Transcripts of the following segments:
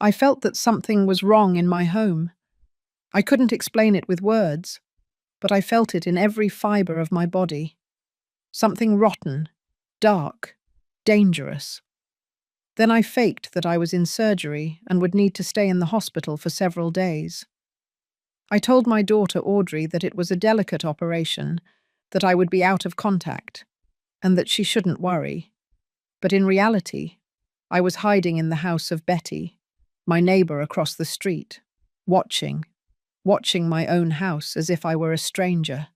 I felt that something was wrong in my home. I couldn't explain it with words, but I felt it in every fibre of my body. Something rotten, dark, dangerous. Then I faked that I was in surgery and would need to stay in the hospital for several days. I told my daughter Audrey that it was a delicate operation, that I would be out of contact, and that she shouldn't worry. But in reality, I was hiding in the house of Betty, my neighbour across the street, watching my own house as if I were a stranger.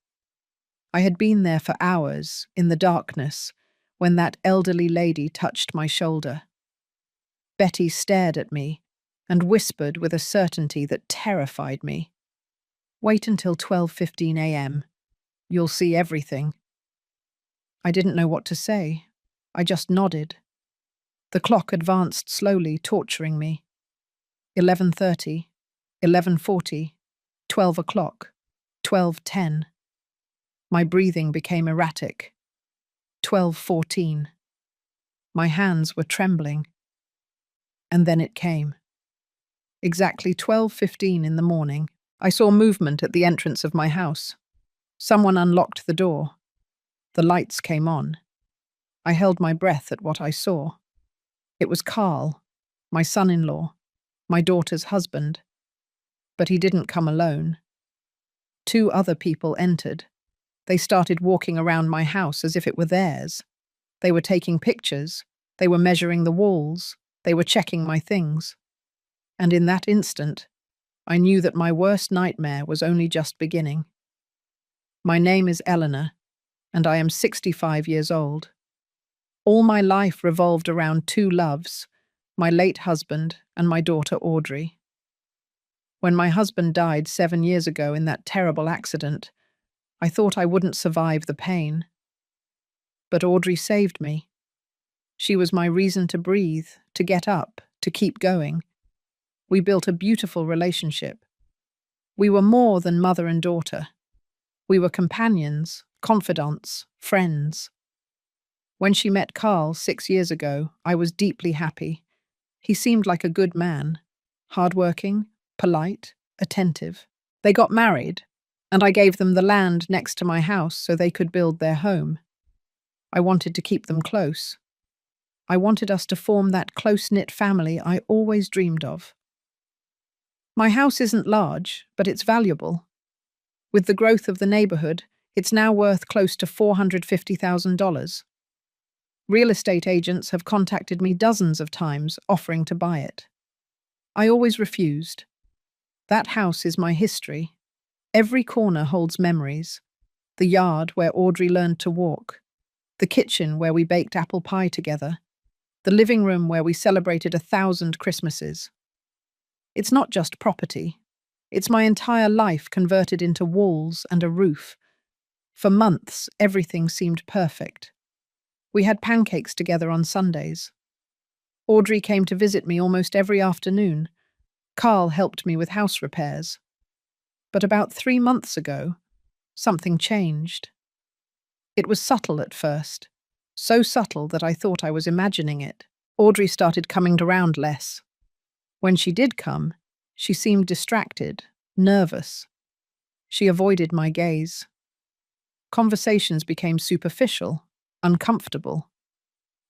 I had been there for hours, in the darkness, when that elderly lady touched my shoulder. Betty stared at me and whispered with a certainty that terrified me. "Wait until 12:15 a.m. You'll see everything." I didn't know what to say. I just nodded. The clock advanced slowly, torturing me. 11:30, 11:40, 12 o'clock, 12:10. My breathing became erratic. 12:14. My hands were trembling. And then it came. Exactly 12:15 in the morning, I saw movement at the entrance of my house. Someone unlocked the door. The lights came on. I held my breath at what I saw. It was Carl, my son-in-law, my daughter's husband. But he didn't come alone. 2 other people entered. They started walking around my house as if it were theirs. They were taking pictures. They were measuring the walls. They were checking my things. And in that instant, I knew that my worst nightmare was only just beginning. My name is Eleanor, and I am 65 years old. All my life revolved around 2 loves, my late husband and my daughter Audrey. When my husband died 7 years ago in that terrible accident, I thought I wouldn't survive the pain. But Audrey saved me. She was my reason to breathe, to get up, to keep going. We built a beautiful relationship. We were more than mother and daughter. We were companions, confidants, friends. When she met Carl 6 years ago, I was deeply happy. He seemed like a good man, hardworking, polite, attentive. They got married, and I gave them the land next to my house so they could build their home. I wanted to keep them close. I wanted us to form that close-knit family I always dreamed of. My house isn't large, but it's valuable. With the growth of the neighborhood, it's now worth close to $450,000. Real estate agents have contacted me dozens of times offering to buy it. I always refused. That house is my history. Every corner holds memories. The yard where Audrey learned to walk. The kitchen where we baked apple pie together. The living room where we celebrated 1,000 Christmases. It's not just property. It's my entire life converted into walls and a roof. For months, everything seemed perfect. We had pancakes together on Sundays. Audrey came to visit me almost every afternoon. Carl helped me with house repairs. But about 3 months ago, something changed. It was subtle at first. So subtle that I thought I was imagining it. Audrey started coming around less. When she did come, she seemed distracted, nervous. She avoided my gaze. Conversations became superficial, uncomfortable.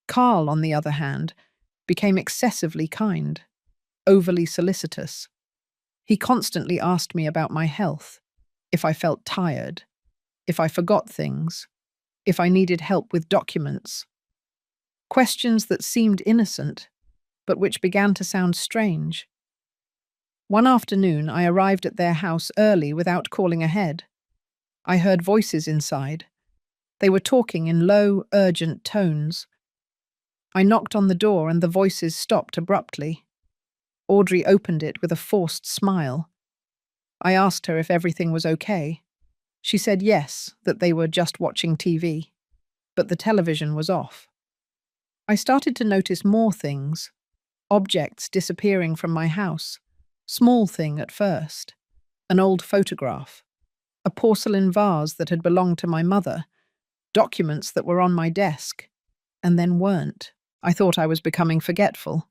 Carl, on the other hand, became excessively kind, overly solicitous. He constantly asked me about my health, if I felt tired, if I forgot things, if I needed help with documents. Questions that seemed innocent, but which began to sound strange. One afternoon, I arrived at their house early without calling ahead. I heard voices inside. They were talking in low, urgent tones. I knocked on the door and the voices stopped abruptly. Audrey opened it with a forced smile. I asked her if everything was okay. She said yes, that they were just watching TV. But the television was off. I started to notice more things. Objects disappearing from my house. Small thing at first. An old photograph. A porcelain vase that had belonged to my mother. Documents that were on my desk. And then weren't. I thought I was becoming forgetful.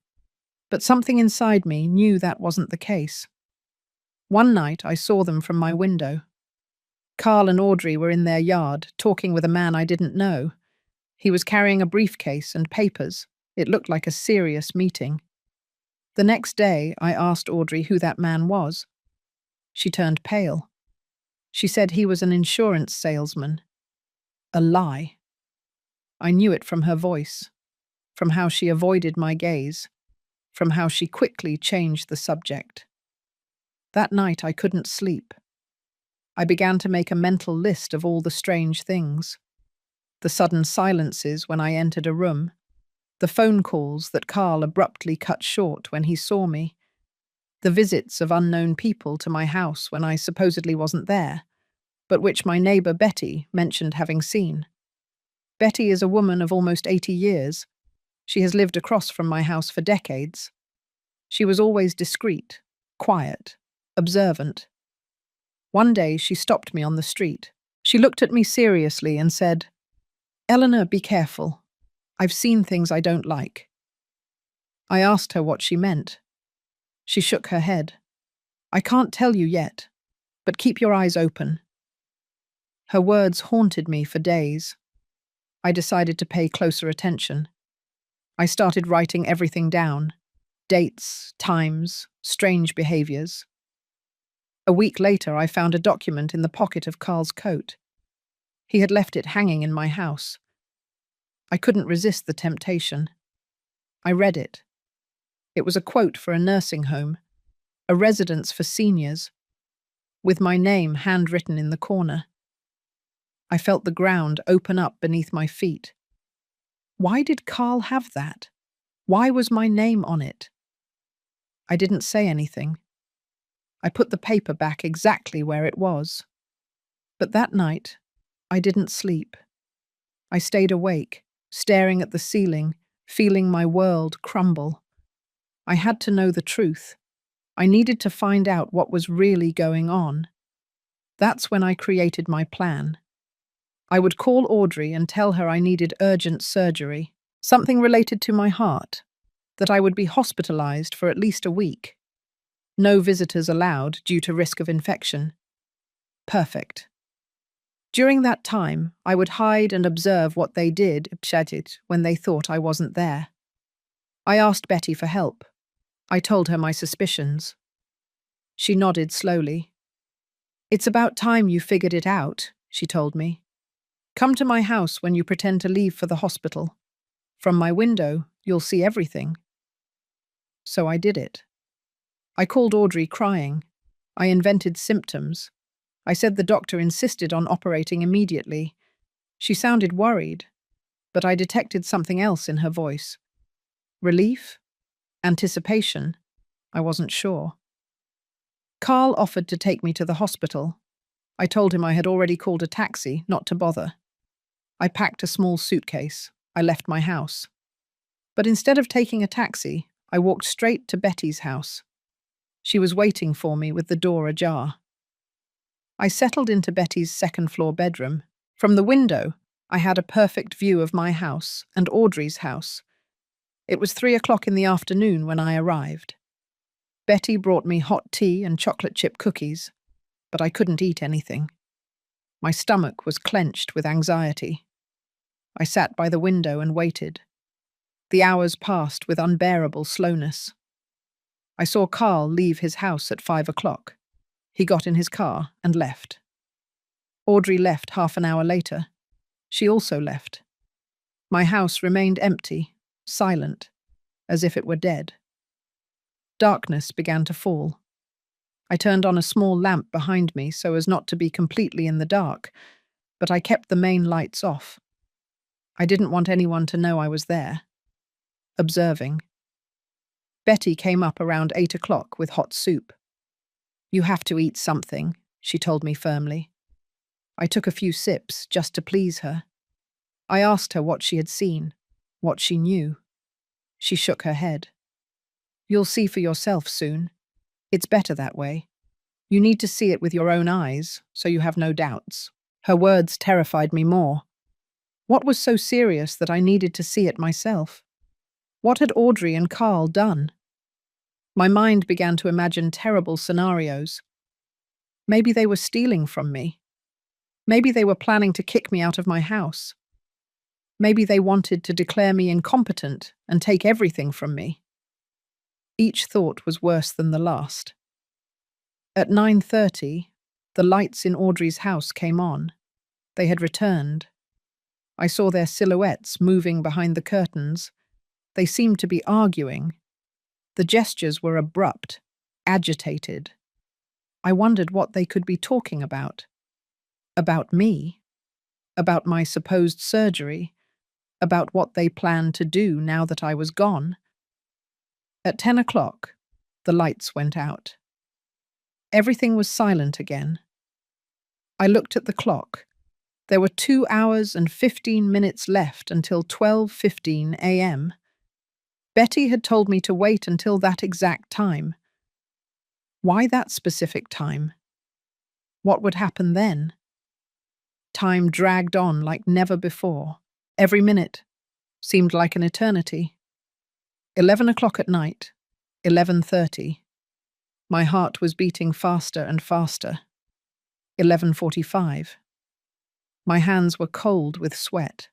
but something inside me knew that wasn't the case. One night I saw them from my window. Carl and Audrey were in their yard, talking with a man I didn't know. He was carrying a briefcase and papers. It looked like a serious meeting. The next day, I asked Audrey who that man was. She turned pale. She said he was an insurance salesman. A lie. I knew it from her voice, from how she avoided my gaze, from how she quickly changed the subject. That night I couldn't sleep. I began to make a mental list of all the strange things. The sudden silences when I entered a room, the phone calls that Carl abruptly cut short when he saw me, the visits of unknown people to my house when I supposedly wasn't there, but which my neighbour Betty mentioned having seen. Betty is a woman of almost 80 years. She has lived across from my house for decades. She was always discreet, quiet, observant. One day she stopped me on the street. She looked at me seriously and said, "Eleanor, be careful. I've seen things I don't like." I asked her what she meant. She shook her head. "I can't tell you yet, but keep your eyes open." Her words haunted me for days. I decided to pay closer attention. I started writing everything down: dates, times, strange behaviors. A week later, I found a document in the pocket of Carl's coat. He had left it hanging in my house. I couldn't resist the temptation. I read it. It was a quote for a nursing home, a residence for seniors, with my name handwritten in the corner. I felt the ground open up beneath my feet. Why did Carl have that? Why was my name on it? I didn't say anything. I put the paper back exactly where it was. But that night, I didn't sleep. I stayed awake, staring at the ceiling, feeling my world crumble. I had to know the truth. I needed to find out what was really going on. That's when I created my plan. I would call Audrey and tell her I needed urgent surgery, something related to my heart, that I would be hospitalized for at least a week. No visitors allowed due to risk of infection. Perfect. During that time, I would hide and observe what they did when they thought I wasn't there. I asked Betty for help. I told her my suspicions. She nodded slowly. "It's about time you figured it out," she told me. "Come to my house when you pretend to leave for the hospital. From my window, you'll see everything." So I did it. I called Audrey crying. I invented symptoms. I said the doctor insisted on operating immediately. She sounded worried, but I detected something else in her voice. Relief? Anticipation? I wasn't sure. Carl offered to take me to the hospital. I told him I had already called a taxi, not to bother. I packed a small suitcase. I left my house. But instead of taking a taxi, I walked straight to Betty's house. She was waiting for me with the door ajar. I settled into Betty's second-floor bedroom. From the window, I had a perfect view of my house and Audrey's house. It was 3 o'clock in the afternoon when I arrived. Betty brought me hot tea and chocolate chip cookies, but I couldn't eat anything. My stomach was clenched with anxiety. I sat by the window and waited. The hours passed with unbearable slowness. I saw Carl leave his house at 5 o'clock. He got in his car and left. Audrey left half an hour later. She also left. My house remained empty, silent, as if it were dead. Darkness began to fall. I turned on a small lamp behind me so as not to be completely in the dark, but I kept the main lights off. I didn't want anyone to know I was there. Observing. Betty came up around 8 o'clock with hot soup. "You have to eat something," she told me firmly. I took a few sips just to please her. I asked her what she had seen, what she knew. She shook her head. "You'll see for yourself soon. It's better that way. You need to see it with your own eyes, so you have no doubts." Her words terrified me more. What was so serious that I needed to see it myself? What had Audrey and Carl done? My mind began to imagine terrible scenarios. Maybe they were stealing from me. Maybe they were planning to kick me out of my house. Maybe they wanted to declare me incompetent and take everything from me. Each thought was worse than the last. At 9:30, the lights in Audrey's house came on. They had returned. I saw their silhouettes moving behind the curtains. They seemed to be arguing. The gestures were abrupt, agitated. I wondered what they could be talking about. About me? About my supposed surgery? About what they planned to do now that I was gone? At 10 o'clock, the lights went out. Everything was silent again. I looked at the clock. There were 2 hours and 15 minutes left until 12:15 a.m. Betty had told me to wait until that exact time. Why that specific time? What would happen then? Time dragged on like never before. Every minute seemed like an eternity. 11 o'clock at night, 11:30. My heart was beating faster and faster. 11:45. My hands were cold with sweat.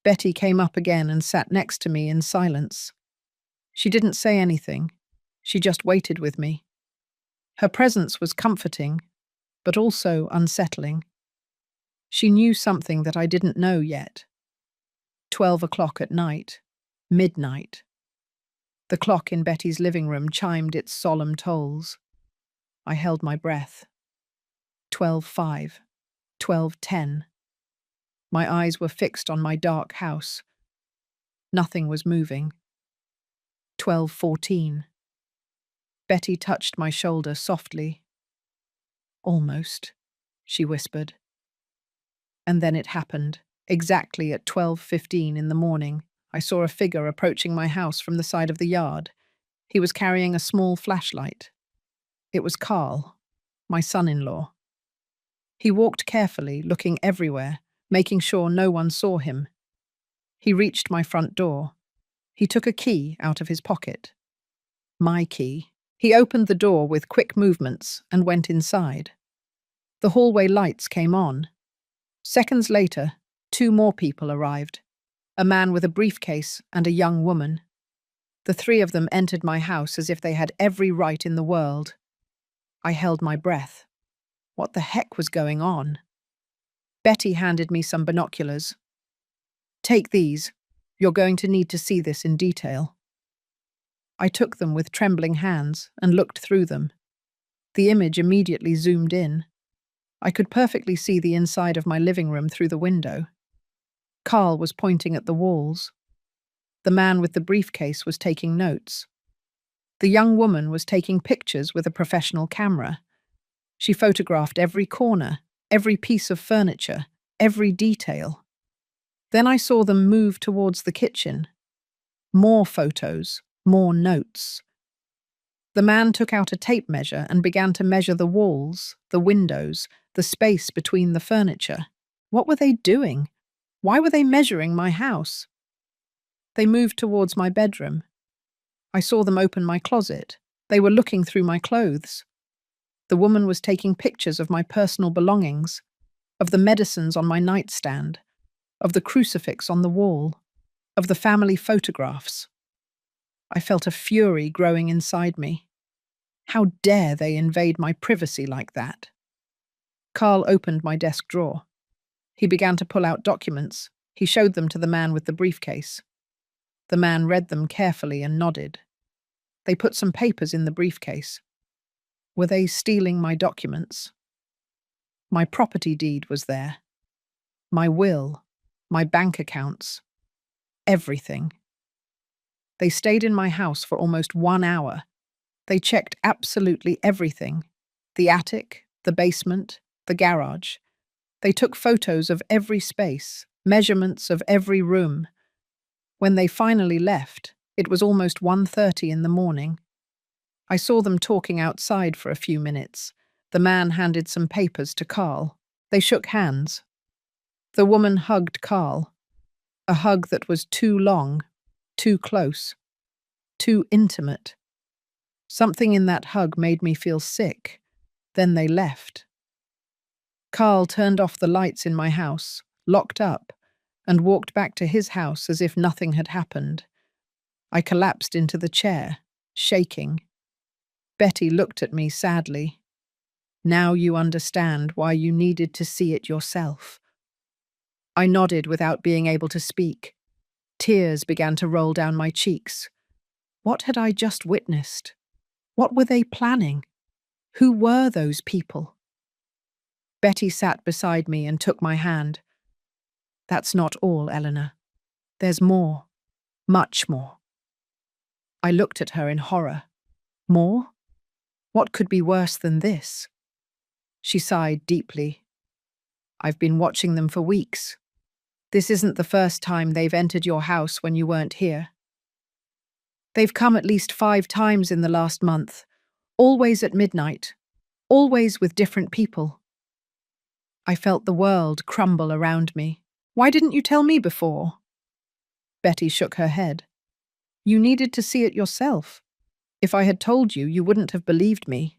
Betty came up again and sat next to me in silence. She didn't say anything. She just waited with me. Her presence was comforting, but also unsettling. She knew something that I didn't know yet. 12 o'clock at night, midnight. The clock in Betty's living room chimed its solemn tolls. I held my breath. 12:05, 12:10. My eyes were fixed on my dark house. Nothing was moving. 12:14. Betty touched my shoulder softly. Almost, she whispered. And then it happened. Exactly at 12:15 in the morning, I saw a figure approaching my house from the side of the yard. He was carrying a small flashlight. It was Carl, my son-in-law. He walked carefully, looking everywhere, making sure no one saw him. He reached my front door. He took a key out of his pocket. My key. He opened the door with quick movements and went inside. The hallway lights came on. Seconds later, 2 more people arrived. A man with a briefcase and a young woman. The 3 of them entered my house as if they had every right in the world. I held my breath. What the heck was going on? Betty handed me some binoculars. Take these. You're going to need to see this in detail. I took them with trembling hands and looked through them. The image immediately zoomed in. I could perfectly see the inside of my living room through the window. Carl was pointing at the walls. The man with the briefcase was taking notes. The young woman was taking pictures with a professional camera. She photographed every corner, every piece of furniture, every detail. Then I saw them move towards the kitchen. More photos, more notes. The man took out a tape measure and began to measure the walls, the windows, the space between the furniture. What were they doing? Why were they measuring my house? They moved towards my bedroom. I saw them open my closet. They were looking through my clothes. The woman was taking pictures of my personal belongings, of the medicines on my nightstand, of the crucifix on the wall, of the family photographs. I felt a fury growing inside me. How dare they invade my privacy like that? Carl opened my desk drawer. He began to pull out documents. He showed them to the man with the briefcase. The man read them carefully and nodded. They put some papers in the briefcase. Were they stealing my documents? My property deed was there. My will, my bank accounts, everything. They stayed in my house for almost 1 hour. They checked absolutely everything. The attic, the basement, the garage. They took photos of every space, measurements of every room. When they finally left, it was almost 1:30 in the morning. I saw them talking outside for a few minutes. The man handed some papers to Carl. They shook hands. The woman hugged Carl. A hug that was too long, too close, too intimate. Something in that hug made me feel sick. Then they left. Carl turned off the lights in my house, locked up, and walked back to his house as if nothing had happened. I collapsed into the chair, shaking. Betty looked at me sadly. Now you understand why you needed to see it yourself. I nodded without being able to speak. Tears began to roll down my cheeks. What had I just witnessed? What were they planning? Who were those people? Betty sat beside me and took my hand. That's not all, Eleanor. There's more. Much more. I looked at her in horror. More? What could be worse than this? She sighed deeply. I've been watching them for weeks. This isn't the first time they've entered your house when you weren't here. They've come at least 5 times in the last month, always at midnight, always with different people. I felt the world crumble around me. Why didn't you tell me before? Betty shook her head. You needed to see it yourself. If I had told you, you wouldn't have believed me.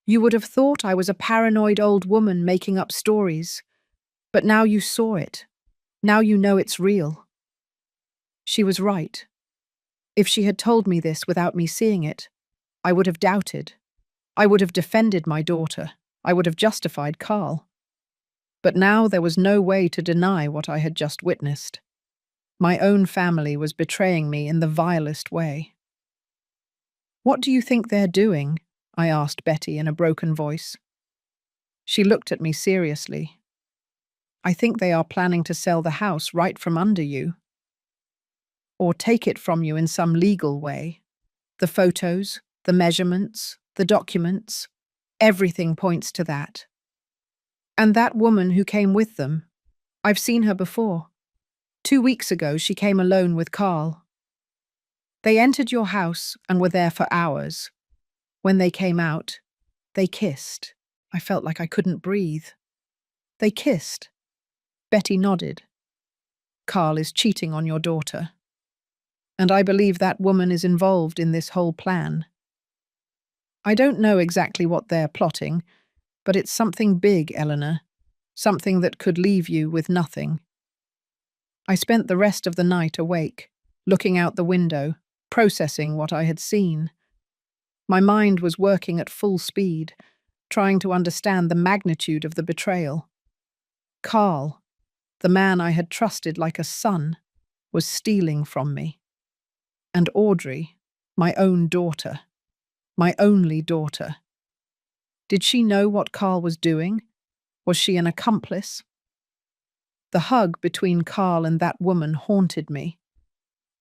You would have thought I was a paranoid old woman making up stories. But now you saw it. Now you know it's real. She was right. If she had told me this without me seeing it, I would have doubted. I would have defended my daughter. I would have justified Carl. But now there was no way to deny what I had just witnessed. My own family was betraying me in the vilest way. What do you think they're doing? I asked Betty in a broken voice. She looked at me seriously. I think they are planning to sell the house right from under you. Or take it from you in some legal way. The photos, the measurements, the documents, everything points to that. And that woman who came with them, I've seen her before. 2 weeks ago, she came alone with Carl. They entered your house and were there for hours. When they came out, they kissed. I felt like I couldn't breathe. They kissed. Betty nodded. Carl is cheating on your daughter. And I believe that woman is involved in this whole plan. I don't know exactly what they're plotting, but it's something big, Eleanor. Something that could leave you with nothing. I spent the rest of the night awake, looking out the window, processing what I had seen. My mind was working at full speed, trying to understand the magnitude of the betrayal. Carl, the man I had trusted like a son, was stealing from me. And Audrey, my own daughter, my only daughter. Did she know what Carl was doing? Was she an accomplice? The hug between Carl and that woman haunted me.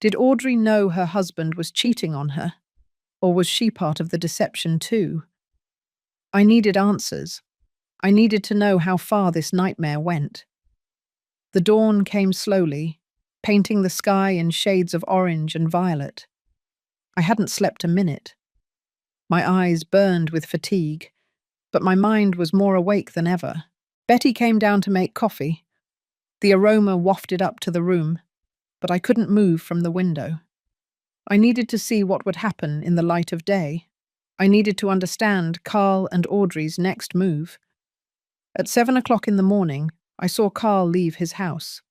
Did Audrey know her husband was cheating on her? Or was she part of the deception too? I needed answers. I needed to know how far this nightmare went. The dawn came slowly, painting the sky in shades of orange and violet. I hadn't slept a minute. My eyes burned with fatigue, but my mind was more awake than ever. Betty came down to make coffee. The aroma wafted up to the room, but I couldn't move from the window. I needed to see what would happen in the light of day. I needed to understand Carl and Audrey's next move. At 7 o'clock in the morning, I saw Carl leave his house.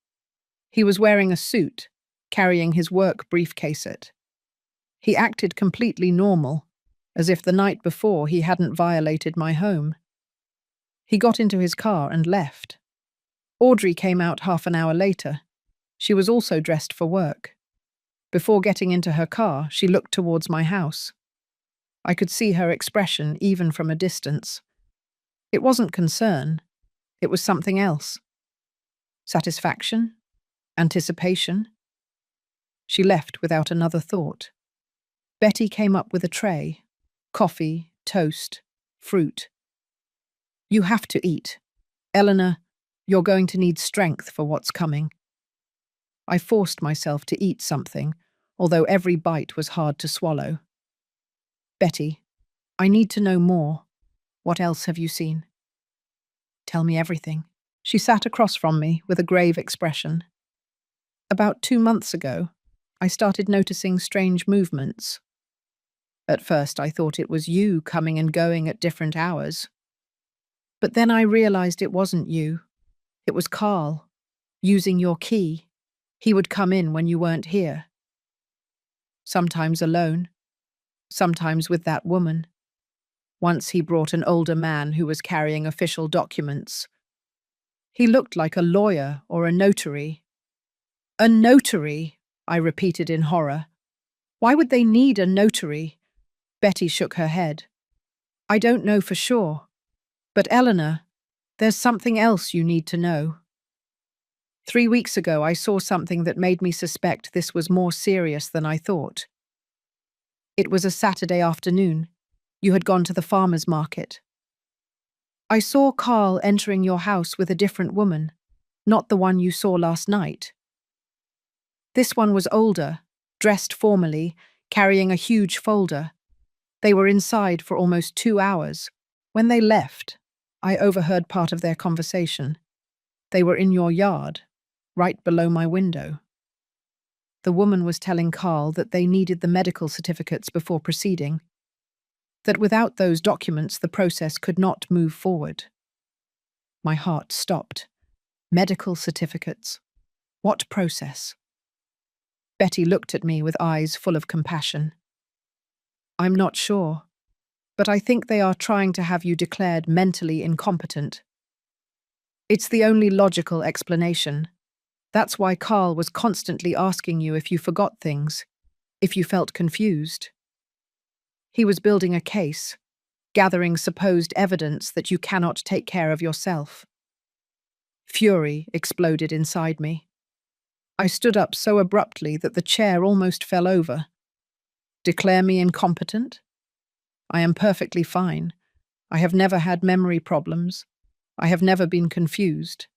He was wearing a suit, carrying his work briefcase. He acted completely normal, as if the night before he hadn't violated my home. He got into his car and left. Audrey came out half an hour later. She was also dressed for work. Before getting into her car, she looked towards my house. I could see her expression even from a distance. It wasn't concern. It was something else. Satisfaction? Anticipation? She left without another thought. Betty came up with a tray. Coffee, toast, fruit. You have to eat. Eleanor, you're going to need strength for what's coming. I forced myself to eat something, although every bite was hard to swallow. Betty, I need to know more. What else have you seen? Tell me everything. She sat across from me with a grave expression. About 2 months ago, I started noticing strange movements. At first, I thought it was you coming and going at different hours. But then I realized it wasn't you. It was Carl, using your key. He would come in when you weren't here. Sometimes alone, sometimes with that woman. Once he brought an older man who was carrying official documents. He looked like a lawyer or a notary. A notary, I repeated in horror. Why would they need a notary? Betty shook her head. I don't know for sure. But Eleanor, there's something else you need to know. 3 weeks ago, I saw something that made me suspect this was more serious than I thought. It was a Saturday afternoon. You had gone to the farmer's market. I saw Carl entering your house with a different woman, not the one you saw last night. This one was older, dressed formally, carrying a huge folder. They were inside for almost 2 hours. When they left, I overheard part of their conversation. They were in your yard, right below my window. The woman was telling Carl that they needed the medical certificates before proceeding, that without those documents the process could not move forward. My heart stopped. Medical certificates. What process? Betty looked at me with eyes full of compassion. I'm not sure, but I think they are trying to have you declared mentally incompetent. It's the only logical explanation. That's why Carl was constantly asking you if you forgot things, if you felt confused. He was building a case, gathering supposed evidence that you cannot take care of yourself. Fury exploded inside me. I stood up so abruptly that the chair almost fell over. Declare me incompetent? I am perfectly fine. I have never had memory problems. I have never been confused.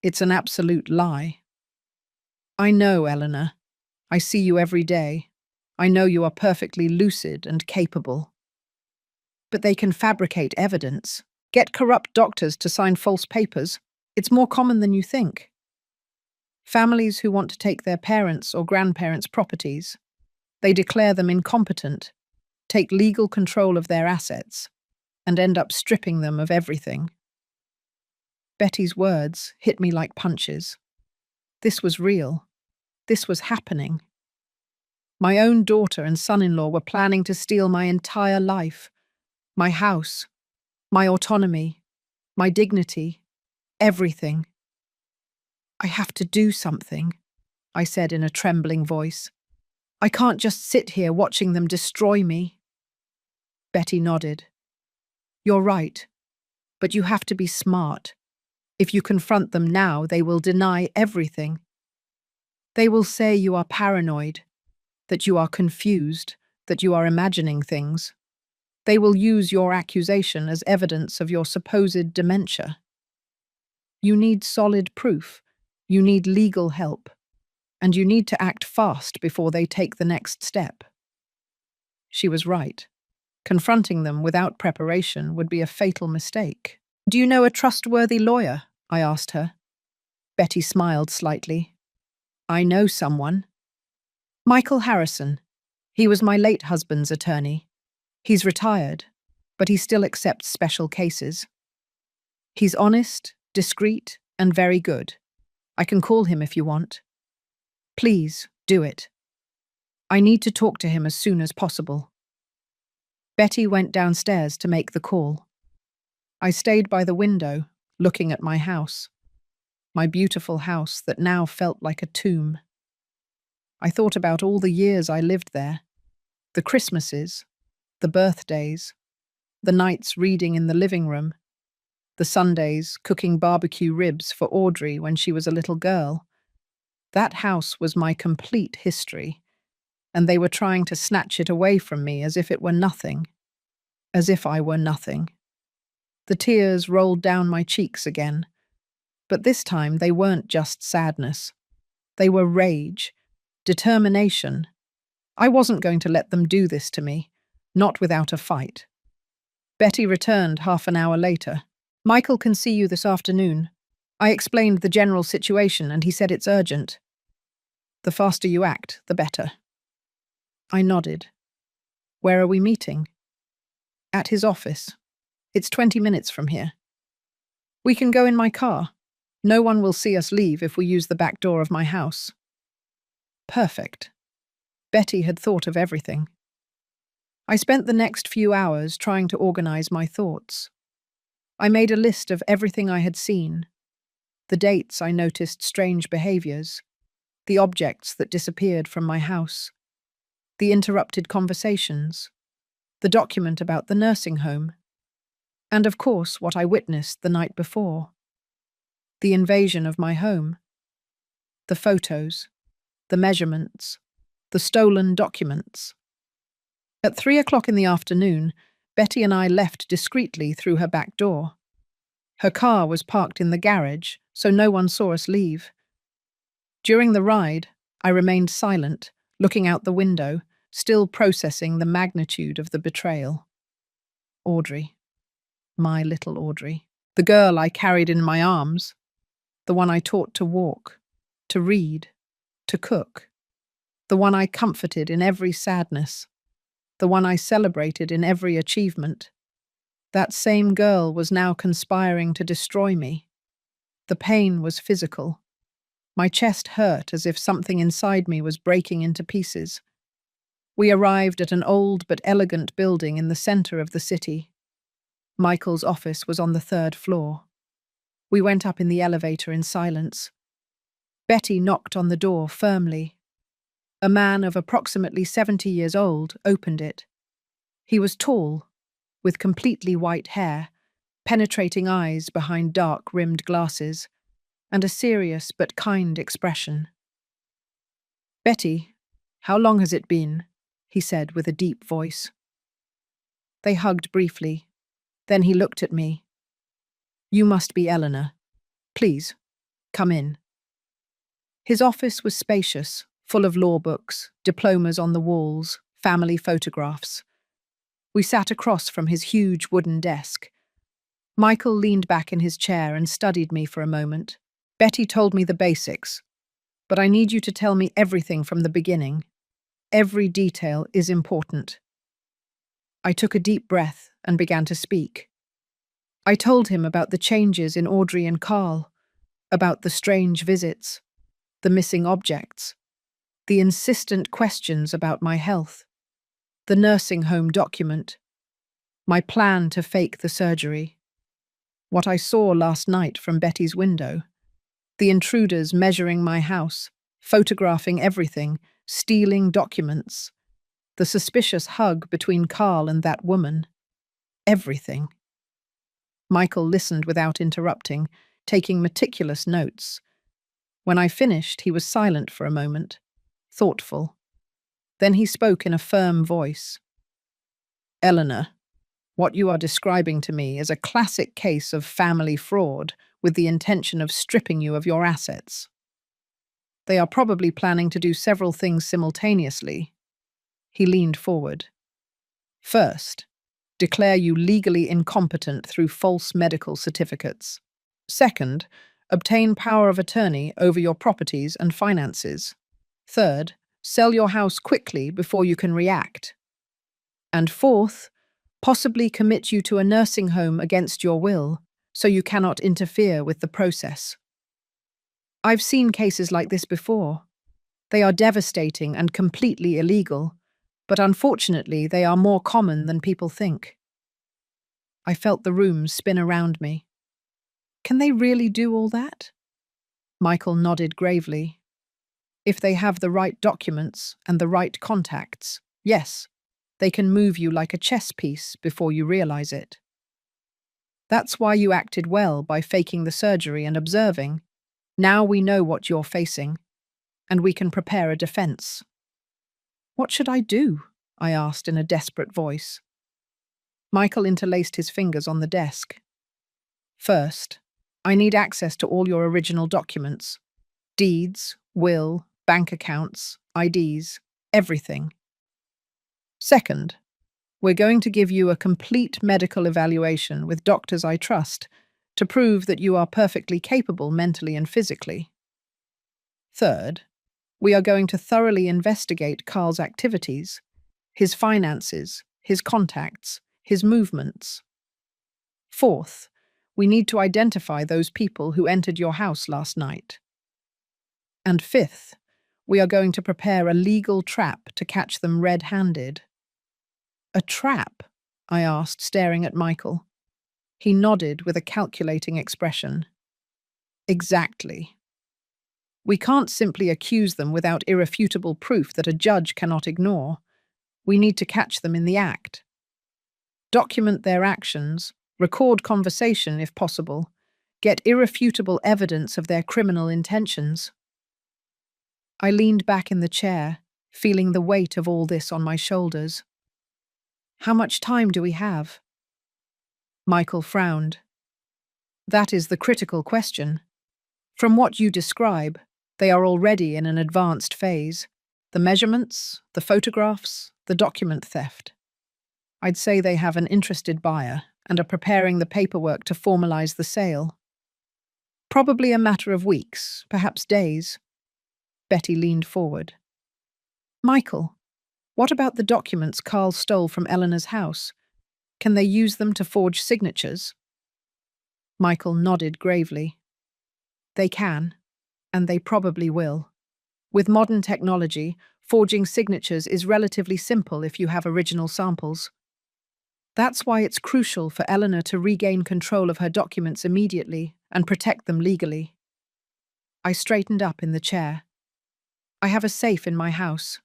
It's an absolute lie. I know, Eleanor. I see you every day. I know you are perfectly lucid and capable. But they can fabricate evidence, get corrupt doctors to sign false papers. It's more common than you think. Families who want to take their parents' or grandparents' properties, they declare them incompetent, take legal control of their assets, and end up stripping them of everything. Betty's words hit me like punches. This was real. This was happening. My own daughter and son-in-law were planning to steal my entire life, my house, my autonomy, my dignity, everything. I have to do something, I said in a trembling voice. I can't just sit here watching them destroy me. Betty nodded. You're right, but you have to be smart. If you confront them now, they will deny everything. They will say you are paranoid, that you are confused, that you are imagining things. They will use your accusation as evidence of your supposed dementia. You need solid proof. You need legal help. And you need to act fast before they take the next step. She was right. Confronting them without preparation would be a fatal mistake. Do you know a trustworthy lawyer? I asked her. Betty smiled slightly. I know someone. Michael Harrison. He was my late husband's attorney. He's retired, but he still accepts special cases. He's honest, discreet, and very good. I can call him if you want. Please, do it. I need to talk to him as soon as possible. Betty went downstairs to make the call. I stayed by the window, looking at my house. My beautiful house that now felt like a tomb. I thought about all the years I lived there. The Christmases, the birthdays, the nights reading in the living room, the Sundays cooking barbecue ribs for Audrey when she was a little girl. That house was my complete history, and they were trying to snatch it away from me as if it were nothing, as if I were nothing. The tears rolled down my cheeks again, but this time they weren't just sadness. They were rage, determination. I wasn't going to let them do this to me, not without a fight. Betty returned half an hour later. Michael can see you this afternoon. I explained the general situation and he said it's urgent. The faster you act, the better. I nodded. Where are we meeting? At his office. It's 20 minutes from here. We can go in my car. No one will see us leave if we use the back door of my house. Perfect. Betty had thought of everything. I spent the next few hours trying to organize my thoughts. I made a list of everything I had seen, the dates I noticed strange behaviors, the objects that disappeared from my house, the interrupted conversations, the document about the nursing home, and of course what I witnessed the night before. The invasion of my home, the photos, the measurements, the stolen documents. At 3 o'clock in the afternoon, Betty and I left discreetly through her back door. Her car was parked in the garage, so no one saw us leave. During the ride, I remained silent, looking out the window, still processing the magnitude of the betrayal. Audrey. My little Audrey. The girl I carried in my arms. The one I taught to walk, to read, to cook. The one I comforted in every sadness. The one I celebrated in every achievement. That same girl was now conspiring to destroy me. The pain was physical. My chest hurt as if something inside me was breaking into pieces. We arrived at an old but elegant building in the center of the city. Michael's office was on the 3rd floor. We went up in the elevator in silence. Betty knocked on the door firmly. A man of approximately 70 years old opened it. He was tall, with completely white hair, penetrating eyes behind dark-rimmed glasses, and a serious but kind expression. "Betty, how long has it been?" he said with a deep voice. They hugged briefly. Then he looked at me. "You must be Eleanor. Please, come in." His office was spacious, full of law books, diplomas on the walls, family photographs. We sat across from his huge wooden desk. Michael leaned back in his chair and studied me for a moment. "Betty told me the basics, but I need you to tell me everything from the beginning. Every detail is important." I took a deep breath and began to speak. I told him about the changes in Audrey and Carl, about the strange visits, the missing objects, the insistent questions about my health, the nursing home document, my plan to fake the surgery, what I saw last night from Betty's window, the intruders measuring my house, photographing everything, stealing documents, the suspicious hug between Carl and that woman. Everything. Michael listened without interrupting, taking meticulous notes. When I finished, he was silent for a moment, thoughtful. Then he spoke in a firm voice. "Eleanor, what you are describing to me is a classic case of family fraud with the intention of stripping you of your assets. They are probably planning to do several things simultaneously." He leaned forward. "First, declare you legally incompetent through false medical certificates. Second, obtain power of attorney over your properties and finances. Third, sell your house quickly before you can react. And fourth, possibly commit you to a nursing home against your will, so you cannot interfere with the process. I've seen cases like this before. They are devastating and completely illegal, but unfortunately they are more common than people think." I felt the room spin around me. "Can they really do all that?" Michael nodded gravely. "If they have the right documents and the right contacts, yes, they can move you like a chess piece before you realize it. That's why you acted well by faking the surgery and observing. Now we know what you're facing, and we can prepare a defense." "What should I do?" I asked in a desperate voice. Michael interlaced his fingers on the desk. "First, I need access to all your original documents. Deeds, will, bank accounts, IDs, everything. Second, we're going to give you a complete medical evaluation with doctors I trust to prove that you are perfectly capable mentally and physically. Third, we are going to thoroughly investigate Carl's activities, his finances, his contacts, his movements. Fourth, we need to identify those people who entered your house last night. And fifth, we are going to prepare a legal trap to catch them red-handed. A trap? I asked, staring at Michael. He nodded with a calculating expression. Exactly. We can't simply accuse them without irrefutable proof that a judge cannot ignore. We need to catch them in the act. Document their actions, record conversation if possible, get irrefutable evidence of their criminal intentions. I leaned back in the chair, feeling the weight of all this on my shoulders. How much time do we have? Michael frowned. That is the critical question. From what you describe, they are already in an advanced phase. The measurements, the photographs, the document theft. I'd say they have an interested buyer and are preparing the paperwork to formalize the sale. Probably a matter of weeks, perhaps days. Betty leaned forward. Michael, what about the documents Carl stole from Eleanor's house? Can they use them to forge signatures? Michael nodded gravely. They can, and they probably will. With modern technology, forging signatures is relatively simple if you have original samples. That's why it's crucial for Eleanor to regain control of her documents immediately and protect them legally. I straightened up in the chair. I have a safe in my house.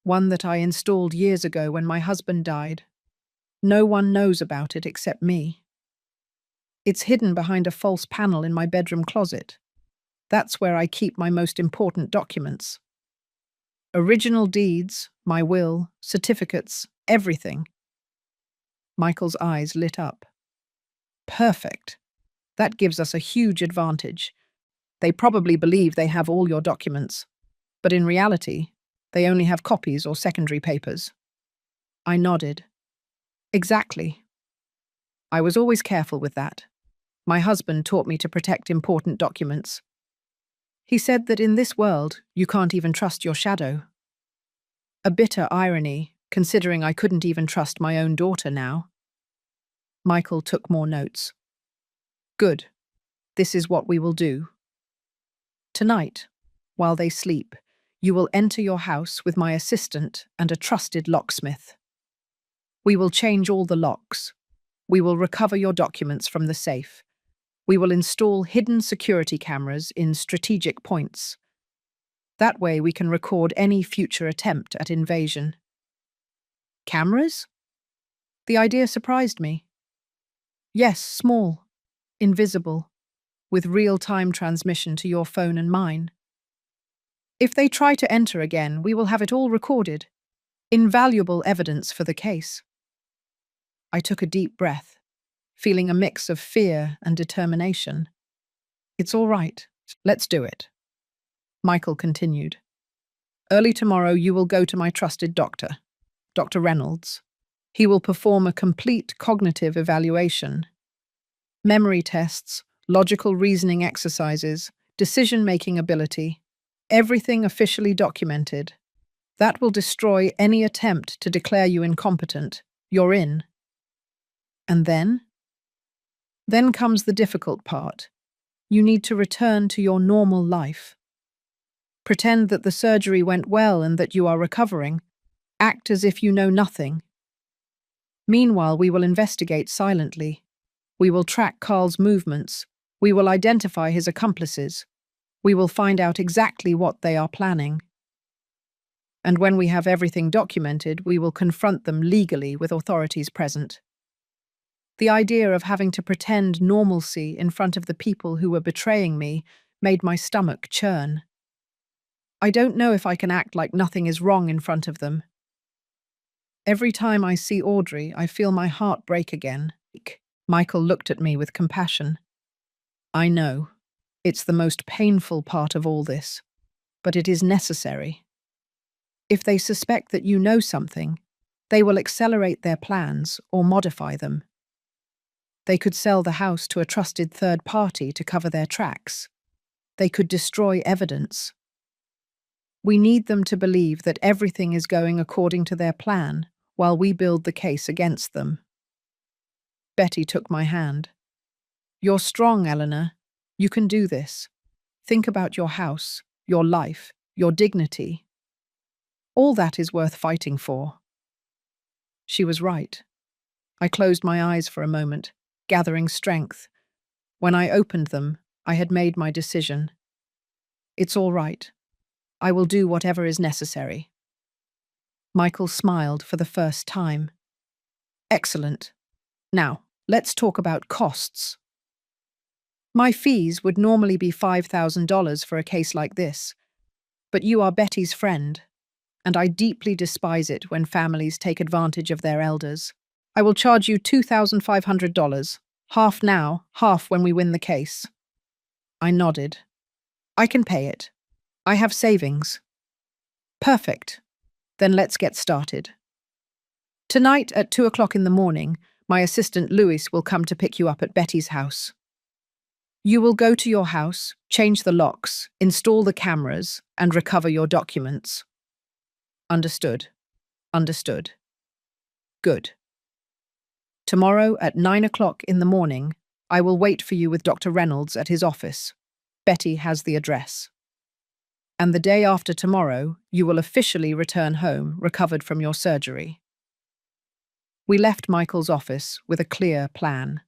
One that I installed years ago when my husband died. No one knows about it except me. It's hidden behind a false panel in my bedroom closet. That's where I keep my most important documents. Original deeds, my will, certificates, everything. Michael's eyes lit up. Perfect. That gives us a huge advantage. They probably believe they have all your documents, but in reality, they only have copies or secondary papers. I nodded. Exactly. I was always careful with that. My husband taught me to protect important documents. He said that in this world, you can't even trust your shadow. A bitter irony, considering I couldn't even trust my own daughter now. Michael took more notes. Good. This is what we will do. Tonight, while they sleep, you will enter your house with my assistant and a trusted locksmith. We will change all the locks. We will recover your documents from the safe. We will install hidden security cameras in strategic points. That way we can record any future attempt at invasion. Cameras? The idea surprised me. Yes, small, invisible, with real-time transmission to your phone and mine. If they try to enter again, we will have it all recorded. Invaluable evidence for the case. I took a deep breath, feeling a mix of fear and determination. It's all right. Let's do it. Michael continued. Early tomorrow you will go to my trusted doctor, Dr. Reynolds. He will perform a complete cognitive evaluation. Memory tests, logical reasoning exercises, decision-making ability, everything officially documented. That will destroy any attempt to declare you incompetent. You're in. And then? Then comes the difficult part. You need to return to your normal life. Pretend that the surgery went well and that you are recovering. Act as if you know nothing. Meanwhile, we will investigate silently. We will track Carl's movements. We will identify his accomplices. We will find out exactly what they are planning. And when we have everything documented, we will confront them legally with authorities present. The idea of having to pretend normalcy in front of the people who were betraying me made my stomach churn. I don't know if I can act like nothing is wrong in front of them. Every time I see Audrey, I feel my heart break again. Michael looked at me with compassion. I know. It's the most painful part of all this, but it is necessary. If they suspect that you know something, they will accelerate their plans or modify them. They could sell the house to a trusted third party to cover their tracks. They could destroy evidence. We need them to believe that everything is going according to their plan while we build the case against them. Betty took my hand. You're strong, Eleanor. You can do this. Think about your house, your life, your dignity. All that is worth fighting for. She was right. I closed my eyes for a moment, gathering strength. When I opened them, I had made my decision. It's all right. I will do whatever is necessary. Michael smiled for the first time. Excellent. Now, let's talk about costs. My fees would normally be $5,000 for a case like this, but you are Betty's friend, and I deeply despise it when families take advantage of their elders. I will charge you $2,500, half now, half when we win the case. I nodded. I can pay it. I have savings. Perfect. Then let's get started. Tonight at 2 o'clock in the morning, my assistant Louis will come to pick you up at Betty's house. You will go to your house, change the locks, install the cameras, and recover your documents. Understood. Understood. Good. Tomorrow at 9 o'clock in the morning, I will wait for you with Dr. Reynolds at his office. Betty has the address. And the day after tomorrow, you will officially return home, recovered from your surgery. We left Michael's office with a clear plan.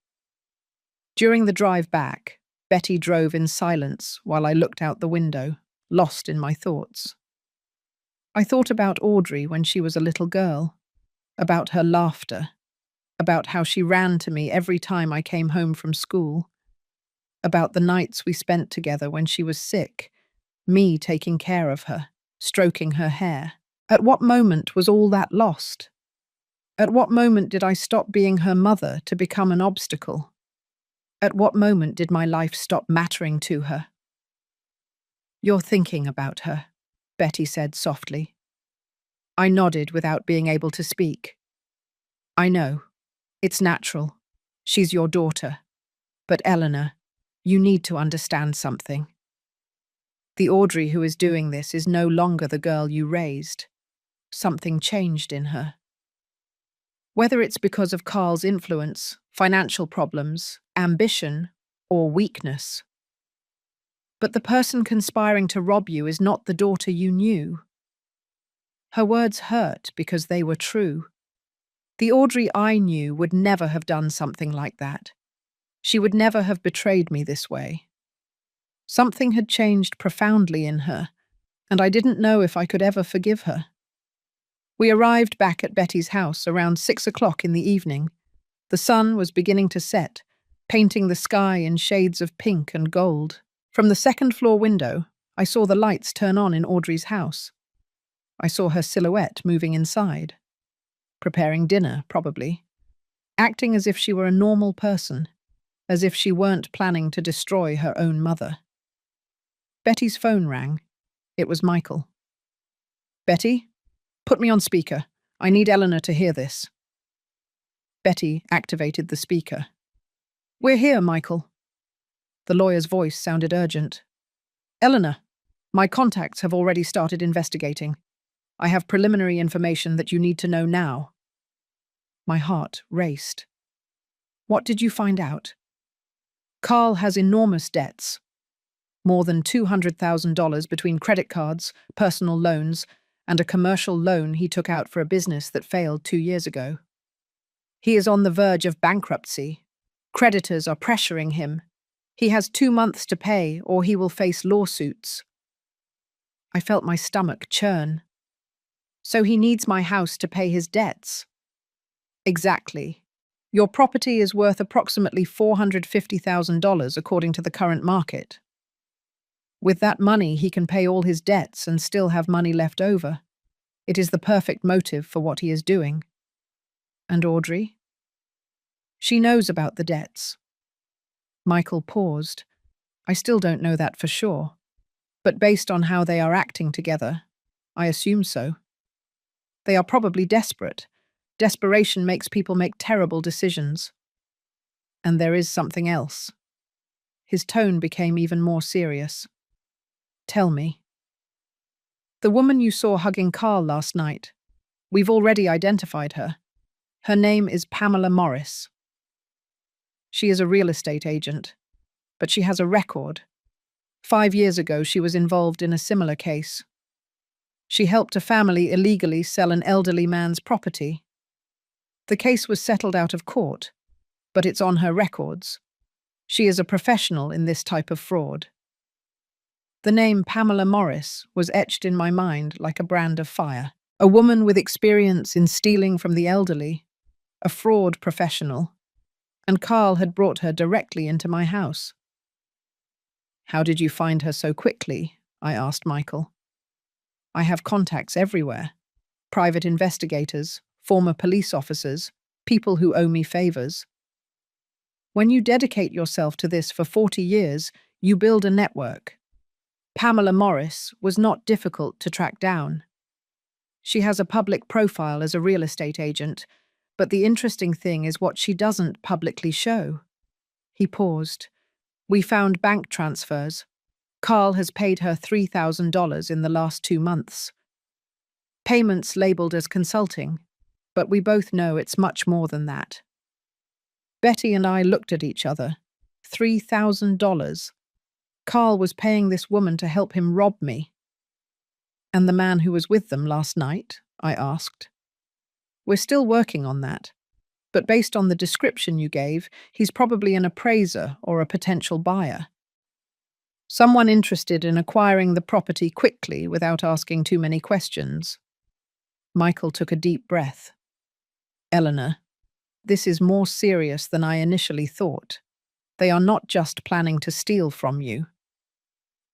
During the drive back, Betty drove in silence while I looked out the window, lost in my thoughts. I thought about Audrey when she was a little girl, about her laughter, about how she ran to me every time I came home from school, about the nights we spent together when she was sick, me taking care of her, stroking her hair. At what moment was all that lost? At what moment did I stop being her mother to become an obstacle? At what moment did my life stop mattering to her? You're thinking about her, Betty said softly. I nodded without being able to speak. I know. It's natural. She's your daughter. But Eleanor, you need to understand something. The Audrey who is doing this is no longer the girl you raised. Something changed in her. Whether it's because of Carl's influence, financial problems, ambition, or weakness. But the person conspiring to rob you is not the daughter you knew. Her words hurt because they were true. The Audrey I knew would never have done something like that. She would never have betrayed me this way. Something had changed profoundly in her, and I didn't know if I could ever forgive her. We arrived back at Betty's house around 6 o'clock in the evening. The sun was beginning to set, painting the sky in shades of pink and gold. From the second-floor window, I saw the lights turn on in Audrey's house. I saw her silhouette moving inside. Preparing dinner, probably. Acting as if she were a normal person, as if she weren't planning to destroy her own mother. Betty's phone rang. It was Michael. Betty? Put me on speaker. I need Eleanor to hear this. Betty activated the speaker. We're here, Michael. The lawyer's voice sounded urgent. Eleanor, my contacts have already started investigating. I have preliminary information that you need to know now. My heart raced. What did you find out? Carl has enormous debts. More than $200,000 between credit cards, personal loans, and a commercial loan he took out for a business that failed 2 years ago. He is on the verge of bankruptcy. Creditors are pressuring him. He has 2 months to pay or he will face lawsuits. I felt my stomach churn. So he needs my house to pay his debts. Exactly. Your property is worth approximately $450,000 according to the current market. With that money, he can pay all his debts and still have money left over. It is the perfect motive for what he is doing. And Audrey? She knows about the debts. Michael paused. I still don't know that for sure. But based on how they are acting together, I assume so. They are probably desperate. Desperation makes people make terrible decisions. And there is something else. His tone became even more serious. Tell me. The woman you saw hugging Carl last night. We've already identified her. Her name is Pamela Morris. She is a real estate agent, but she has a record. 5 years ago, she was involved in a similar case. She helped a family illegally sell an elderly man's property. The case was settled out of court, but it's on her records. She is a professional in this type of fraud. The name Pamela Morris was etched in my mind like a brand of fire. A woman with experience in stealing from the elderly, a fraud professional, and Carl had brought her directly into my house. How did you find her so quickly? I asked Michael. I have contacts everywhere. Private investigators, former police officers, people who owe me favors. When you dedicate yourself to this for 40 years, you build a network. Pamela Morris was not difficult to track down. She has a public profile as a real estate agent, but the interesting thing is what she doesn't publicly show. He paused. We found bank transfers. Carl has paid her $3,000 in the last 2 months. Payments labeled as consulting, but we both know it's much more than that. Betty and I looked at each other. $3,000. Carl was paying this woman to help him rob me. And the man who was with them last night? I asked. We're still working on that, but based on the description you gave, he's probably an appraiser or a potential buyer. Someone interested in acquiring the property quickly without asking too many questions. Michael took a deep breath. Eleanor, this is more serious than I initially thought. They are not just planning to steal from you.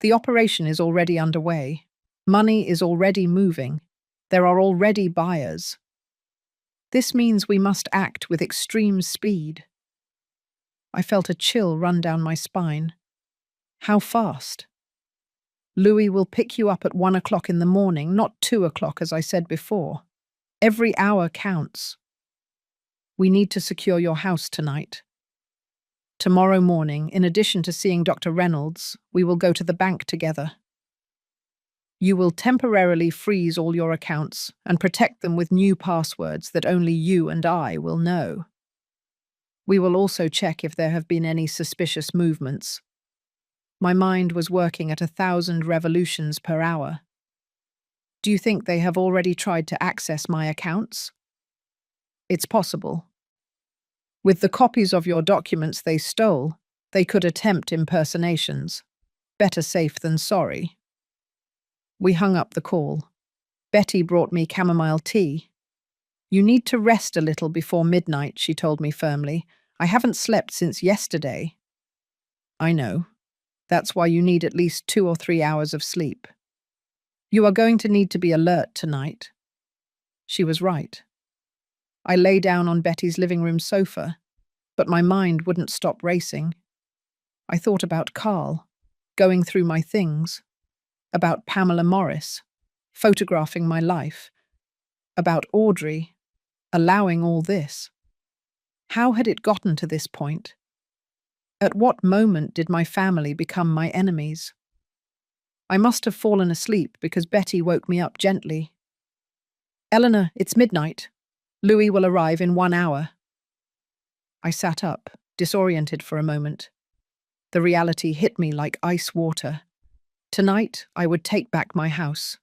The operation is already underway. Money is already moving. There are already buyers. This means we must act with extreme speed. I felt a chill run down my spine. How fast? Louis will pick you up at 1 o'clock in the morning, not 2 o'clock as I said before. Every hour counts. We need to secure your house tonight. Tomorrow morning, in addition to seeing Dr. Reynolds, we will go to the bank together. You will temporarily freeze all your accounts and protect them with new passwords that only you and I will know. We will also check if there have been any suspicious movements. My mind was working at 1,000 revolutions per hour. Do you think they have already tried to access my accounts? It's possible. With the copies of your documents they stole, they could attempt impersonations. Better safe than sorry. We hung up the call. Betty brought me chamomile tea. You need to rest a little before midnight, she told me firmly. I haven't slept since yesterday. I know. That's why you need at least 2 or 3 hours of sleep. You are going to need to be alert tonight. She was right. I lay down on Betty's living room sofa, but my mind wouldn't stop racing. I thought about Carl, going through my things, about Pamela Morris, photographing my life, about Audrey, allowing all this. How had it gotten to this point? At what moment did my family become my enemies? I must have fallen asleep because Betty woke me up gently. Eleanor, it's midnight. Louis will arrive in 1 hour. I sat up, disoriented for a moment. The reality hit me like ice water. Tonight, I would take back my house.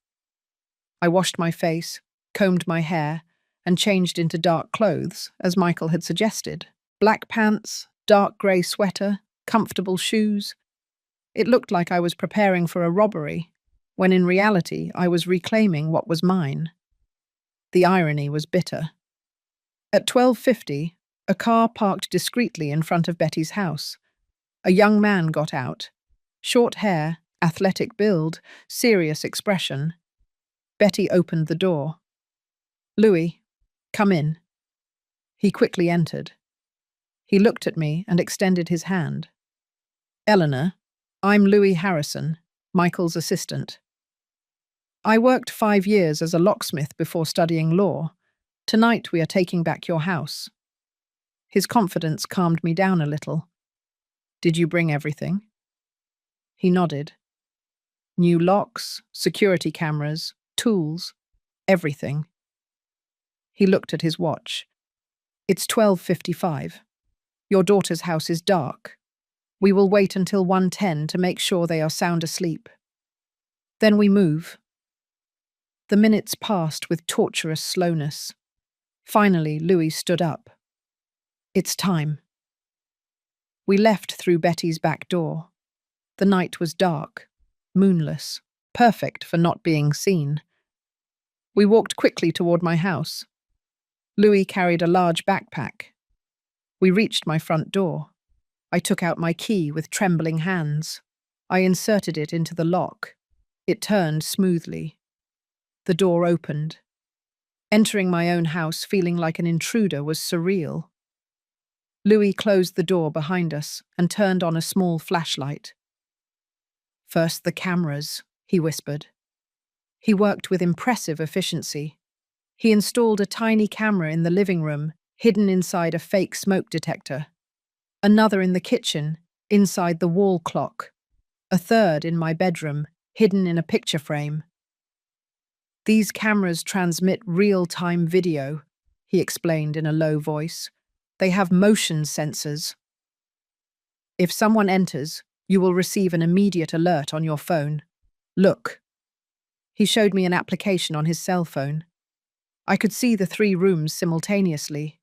I washed my face, combed my hair, and changed into dark clothes, as Michael had suggested. Black pants, dark grey sweater, comfortable shoes. It looked like I was preparing for a robbery, when in reality I was reclaiming what was mine. The irony was bitter. At 12:50, a car parked discreetly in front of Betty's house. A young man got out. Short hair, athletic build, serious expression. Betty opened the door. Louis, come in. He quickly entered. He looked at me and extended his hand. Eleanor, I'm Louis Harrison, Michael's assistant. I worked 5 years as a locksmith before studying law. Tonight we are taking back your house. His confidence calmed me down a little. Did you bring everything? He nodded. New locks, security cameras, tools, everything. He looked at his watch. It's 12:55. Your daughter's house is dark. We will wait until 1:10 to make sure they are sound asleep. Then we move. The minutes passed with torturous slowness. Finally, Louis stood up. It's time. We left through Betty's back door. The night was dark, moonless, perfect for not being seen. We walked quickly toward my house. Louis carried a large backpack. We reached my front door. I took out my key with trembling hands. I inserted it into the lock. It turned smoothly. The door opened. Entering my own house feeling like an intruder was surreal. Louis closed the door behind us and turned on a small flashlight. First the cameras, he whispered. He worked with impressive efficiency. He installed a tiny camera in the living room, hidden inside a fake smoke detector. Another in the kitchen, inside the wall clock. A third in my bedroom, hidden in a picture frame. These cameras transmit real-time video, he explained in a low voice. They have motion sensors. If someone enters, you will receive an immediate alert on your phone. Look. He showed me an application on his cell phone. I could see the 3 rooms simultaneously.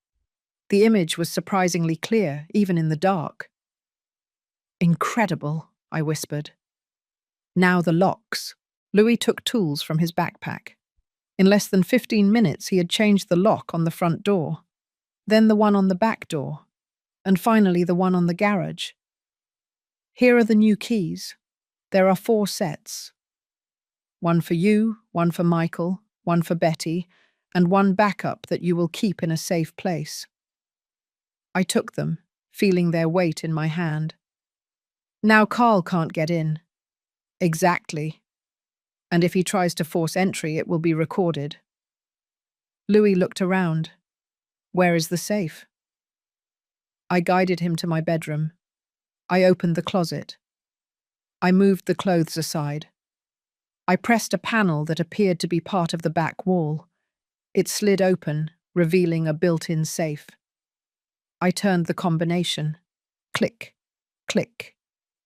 The image was surprisingly clear, even in the dark. Incredible, I whispered. Now the locks. Louis took tools from his backpack. In less than 15 minutes, he had changed the lock on the front door, then the one on the back door, and finally the one on the garage. Here are the new keys. There are 4 sets. One for you, one for Michael, one for Betty, and one backup that you will keep in a safe place. I took them, feeling their weight in my hand. Now Carl can't get in. Exactly. And if he tries to force entry, it will be recorded. Louis looked around. Where is the safe? I guided him to my bedroom. I opened the closet. I moved the clothes aside. I pressed a panel that appeared to be part of the back wall. It slid open, revealing a built-in safe. I turned the combination. Click, click,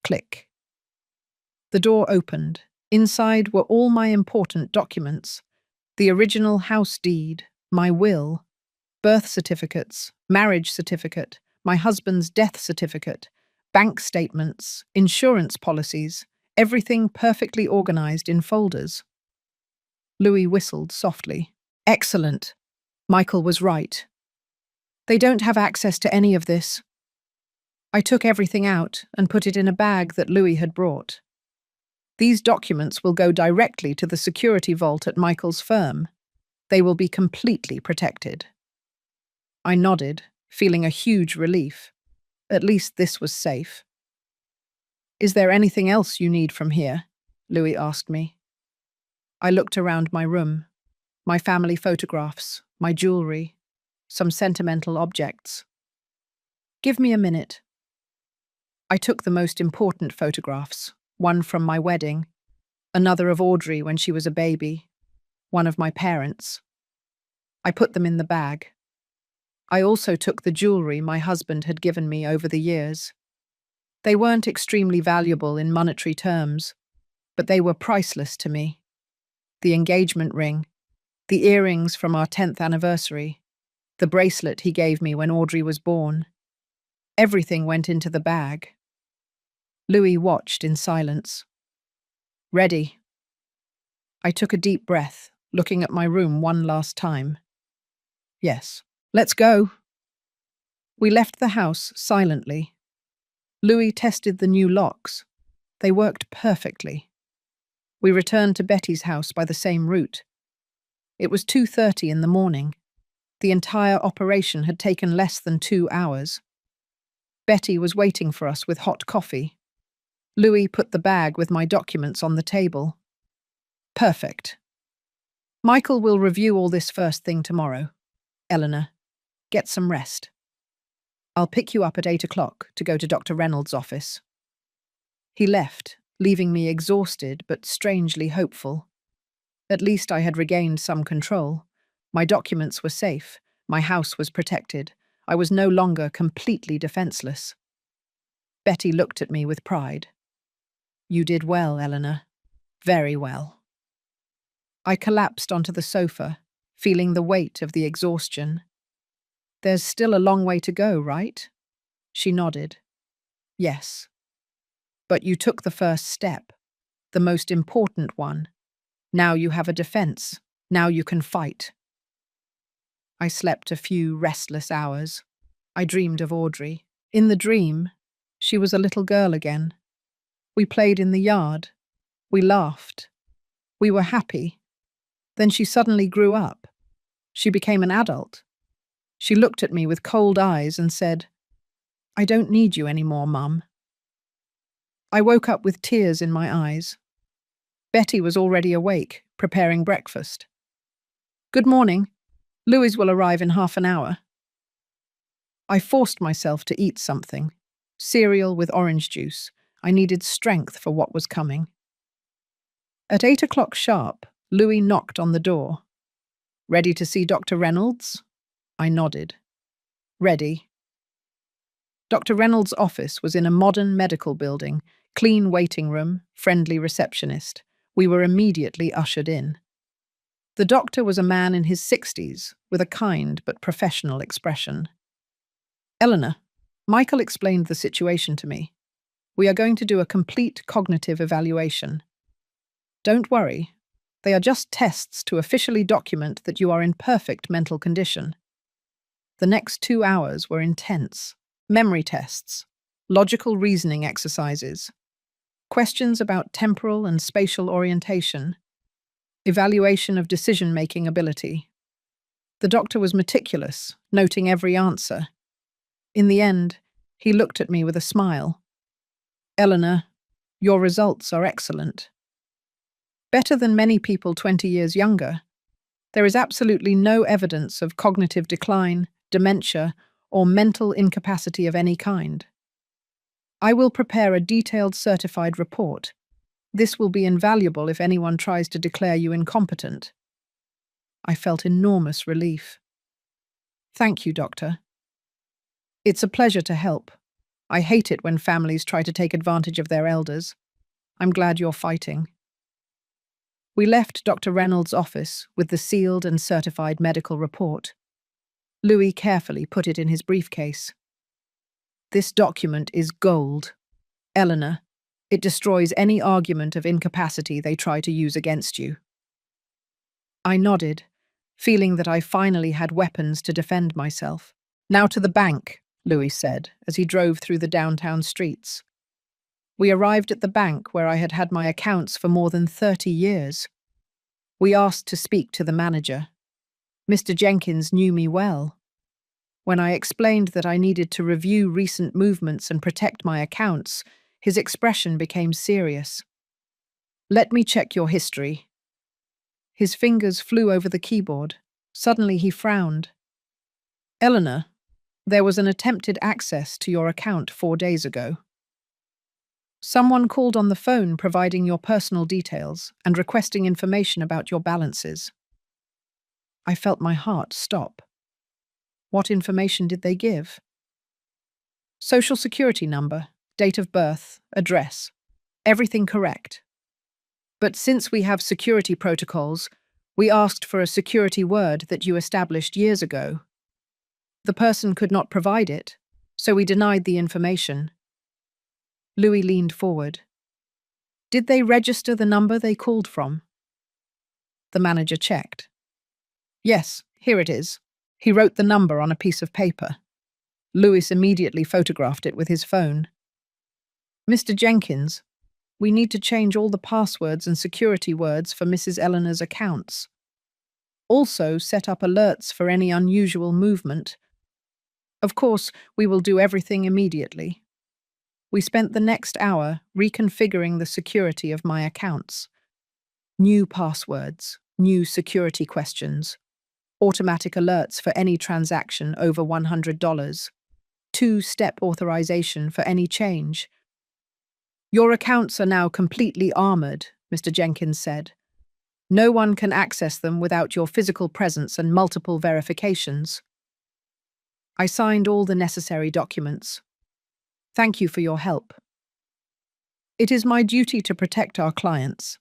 click. The door opened. Inside were all my important documents. The original house deed, my will, birth certificates, marriage certificate, my husband's death certificate, bank statements, insurance policies, everything perfectly organized in folders. Louis whistled softly. Excellent. Michael was right. They don't have access to any of this. I took everything out and put it in a bag that Louis had brought. These documents will go directly to the security vault at Michael's firm. They will be completely protected. I nodded, feeling a huge relief. At least this was safe. Is there anything else you need from here? Louis asked me. I looked around my room. My family photographs, my jewelry, some sentimental objects. Give me a minute. I took the most important photographs, one from my wedding, another of Audrey when she was a baby, one of my parents. I put them in the bag. I also took the jewelry my husband had given me over the years. They weren't extremely valuable in monetary terms, but they were priceless to me. The engagement ring, the earrings from our 10th anniversary, the bracelet he gave me when Audrey was born. Everything went into the bag. Louis watched in silence. Ready. I took a deep breath, looking at my room one last time. Yes, let's go. We left the house silently. Louis tested the new locks. They worked perfectly. We returned to Betty's house by the same route. It was 2:30 in the morning. The entire operation had taken less than 2 hours. Betty was waiting for us with hot coffee. Louis put the bag with my documents on the table. Perfect. Michael will review all this first thing tomorrow. Eleanor, get some rest. I'll pick you up at 8 o'clock to go to Dr. Reynolds' office. He left, leaving me exhausted but strangely hopeful. At least I had regained some control. My documents were safe. My house was protected. I was no longer completely defenseless. Betty looked at me with pride. You did well, Eleanor. Very well. I collapsed onto the sofa, feeling the weight of the exhaustion. There's still a long way to go, right? She nodded. Yes. But you took the first step, the most important one. Now you have a defense. Now you can fight. I slept a few restless hours. I dreamed of Audrey. In the dream, she was a little girl again. We played in the yard. We laughed. We were happy. Then she suddenly grew up. She became an adult. She looked at me with cold eyes and said, I don't need you anymore, Mum. I woke up with tears in my eyes. Betty was already awake, preparing breakfast. Good morning. Louis will arrive in half an hour. I forced myself to eat something. Cereal with orange juice. I needed strength for what was coming. At 8 o'clock sharp, Louis knocked on the door. Ready to see Dr. Reynolds? I nodded. Ready. Dr. Reynolds' office was in a modern medical building, clean waiting room, friendly receptionist. We were immediately ushered in. The doctor was a man in his 60s, with a kind but professional expression. Eleanor, Michael explained the situation to me. We are going to do a complete cognitive evaluation. Don't worry. They are just tests to officially document that you are in perfect mental condition. The next 2 hours were intense. Memory tests, logical reasoning exercises, questions about temporal and spatial orientation, evaluation of decision-making ability. The doctor was meticulous, noting every answer. In the end, he looked at me with a smile. Eleanor, your results are excellent. Better than many people 20 years younger. There is absolutely no evidence of cognitive decline, dementia, or mental incapacity of any kind. I will prepare a detailed certified report. This will be invaluable if anyone tries to declare you incompetent. I felt enormous relief. Thank you, Doctor. It's a pleasure to help. I hate it when families try to take advantage of their elders. I'm glad you're fighting. We left Dr. Reynolds' office with the sealed and certified medical report. Louis carefully put it in his briefcase. This document is gold. Eleanor, it destroys any argument of incapacity they try to use against you. I nodded, feeling that I finally had weapons to defend myself. Now to the bank, Louis said, as he drove through the downtown streets. We arrived at the bank where I had had my accounts for more than 30 years. We asked to speak to the manager. Mr. Jenkins knew me well. When I explained that I needed to review recent movements and protect my accounts, his expression became serious. Let me check your history. His fingers flew over the keyboard. Suddenly he frowned. Eleanor, there was an attempted access to your account 4 days ago. Someone called on the phone providing your personal details and requesting information about your balances. I felt my heart stop. What information did they give? Social security number, date of birth, address. Everything correct. But since we have security protocols, we asked for a security word that you established years ago. The person could not provide it, so we denied the information. Louis leaned forward. Did they register the number they called from? The manager checked. Yes, here it is. He wrote the number on a piece of paper. Louis immediately photographed it with his phone. Mr. Jenkins, we need to change all the passwords and security words for Mrs. Eleanor's accounts. Also set up alerts for any unusual movement. Of course, we will do everything immediately. We spent the next hour reconfiguring the security of my accounts. New passwords, new security questions, automatic alerts for any transaction over $100, two-step authorization for any change. Your accounts are now completely armored, Mr. Jenkins said. No one can access them without your physical presence and multiple verifications. I signed all the necessary documents. Thank you for your help. It is my duty to protect our clients.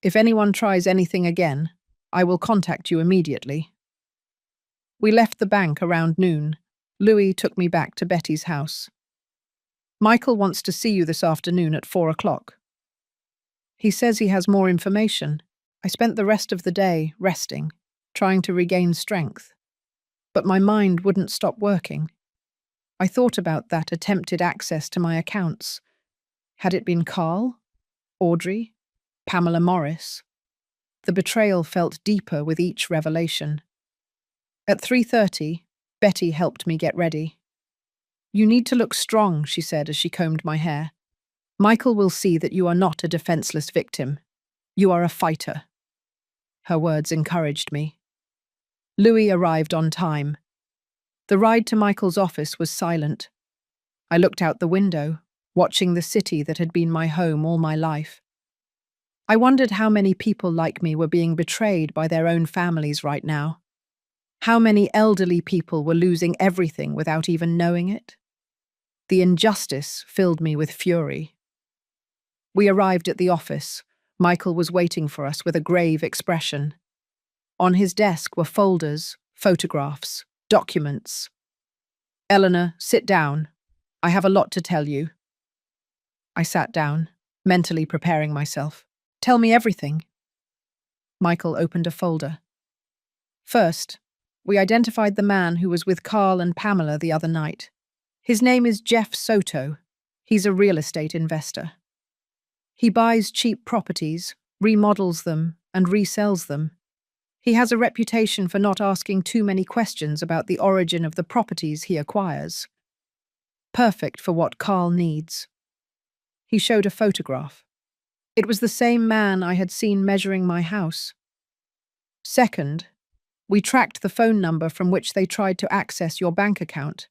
If anyone tries anything again, I will contact you immediately. We left the bank around noon. Louis took me back to Betty's house. Michael wants to see you this afternoon at 4 o'clock. He says he has more information. I spent the rest of the day resting, trying to regain strength. But my mind wouldn't stop working. I thought about that attempted access to my accounts. Had it been Carl, Audrey, Pamela Morris? The betrayal felt deeper with each revelation. At 3:30, Betty helped me get ready. You need to look strong, she said as she combed my hair. Michael will see that you are not a defenseless victim. You are a fighter. Her words encouraged me. Louis arrived on time. The ride to Michael's office was silent. I looked out the window, watching the city that had been my home all my life. I wondered how many people like me were being betrayed by their own families right now. How many elderly people were losing everything without even knowing it? The injustice filled me with fury. We arrived at the office. Michael was waiting for us with a grave expression. On his desk were folders, photographs, documents. Eleanor, sit down. I have a lot to tell you. I sat down, mentally preparing myself. Tell me everything. Michael opened a folder. First, we identified the man who was with Carl and Pamela the other night. His name is Jeff Soto. He's a real estate investor. He buys cheap properties, remodels them, and resells them. He has a reputation for not asking too many questions about the origin of the properties he acquires. Perfect for what Carl needs. He showed a photograph. It was the same man I had seen measuring my house. Second, we tracked the phone number from which they tried to access your bank account.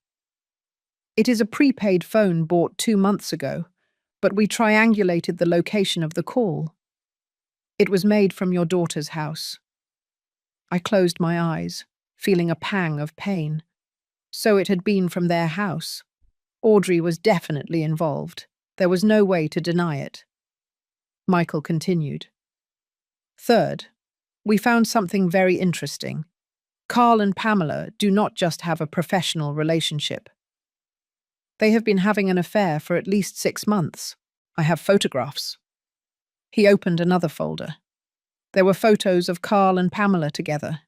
It is a prepaid phone bought 2 months ago, but we triangulated the location of the call. It was made from your daughter's house. I closed my eyes, feeling a pang of pain. So it had been from their house. Audrey was definitely involved. There was no way to deny it. Michael continued. Third, we found something very interesting. Carl and Pamela do not just have a professional relationship. They have been having an affair for at least 6 months. I have photographs. He opened another folder. There were photos of Carl and Pamela together,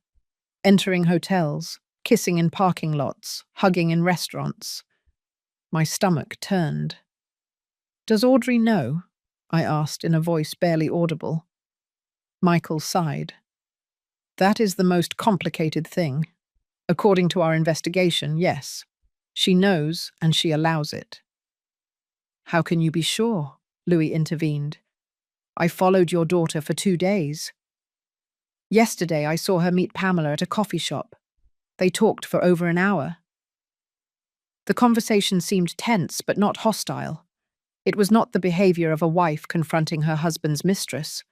entering hotels, kissing in parking lots, hugging in restaurants. My stomach turned. Does Audrey know? I asked in a voice barely audible. Michael sighed. That is the most complicated thing. According to our investigation, yes. She knows and she allows it. How can you be sure? Louis intervened. I followed your daughter for 2 days. Yesterday I saw her meet Pamela at a coffee shop. They talked for over an hour. The conversation seemed tense but not hostile. It was not the behavior of a wife confronting her husband's mistress.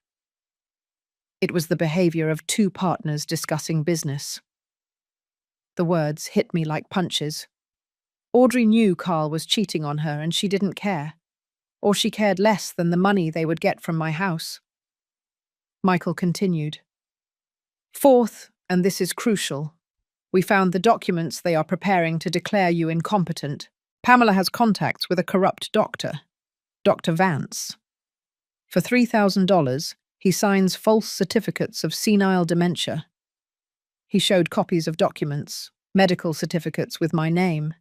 It was the behavior of 2 partners discussing business. The words hit me like punches. Audrey knew Carl was cheating on her and she didn't care. Or she cared less than the money they would get from my house. Michael continued. Fourth, and this is crucial, we found the documents they are preparing to declare you incompetent. Pamela has contacts with a corrupt doctor, Dr. Vance. For $3,000, he signs false certificates of senile dementia. He showed copies of documents, medical certificates with my name,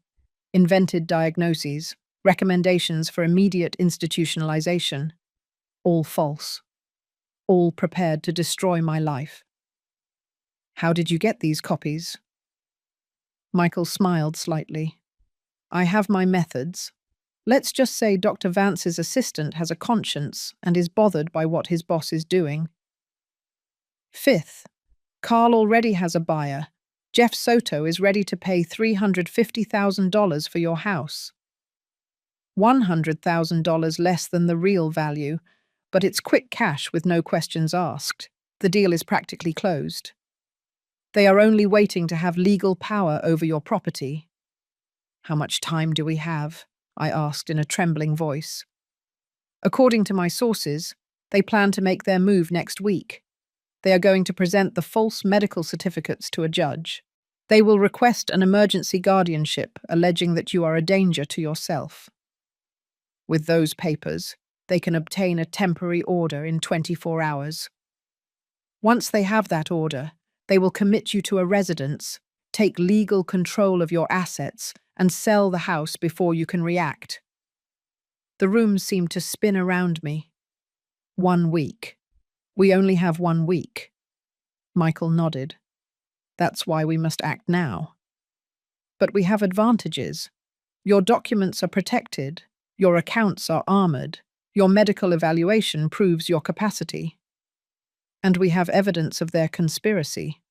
invented diagnoses, recommendations for immediate institutionalization. All false. All prepared to destroy my life. How did you get these copies? Michael smiled slightly. I have my methods. Let's just say Dr. Vance's assistant has a conscience and is bothered by what his boss is doing. Fifth, Carl already has a buyer. Jeff Soto is ready to pay $350,000 for your house. $100,000 less than the real value, but it's quick cash with no questions asked. The deal is practically closed. They are only waiting to have legal power over your property. How much time do we have? I asked in a trembling voice. According to my sources, they plan to make their move next week. They are going to present the false medical certificates to a judge. They will request an emergency guardianship, alleging that you are a danger to yourself. With those papers, they can obtain a temporary order in 24 hours. Once they have that order, they will commit you to a residence, take legal control of your assets, and sell the house before you can react. The rooms seemed to spin around me. 1 week. We only have 1 week. Michael nodded. That's why we must act now. But we have advantages. Your documents are protected. Your accounts are armored. Your medical evaluation proves your capacity. And we have evidence of their conspiracy.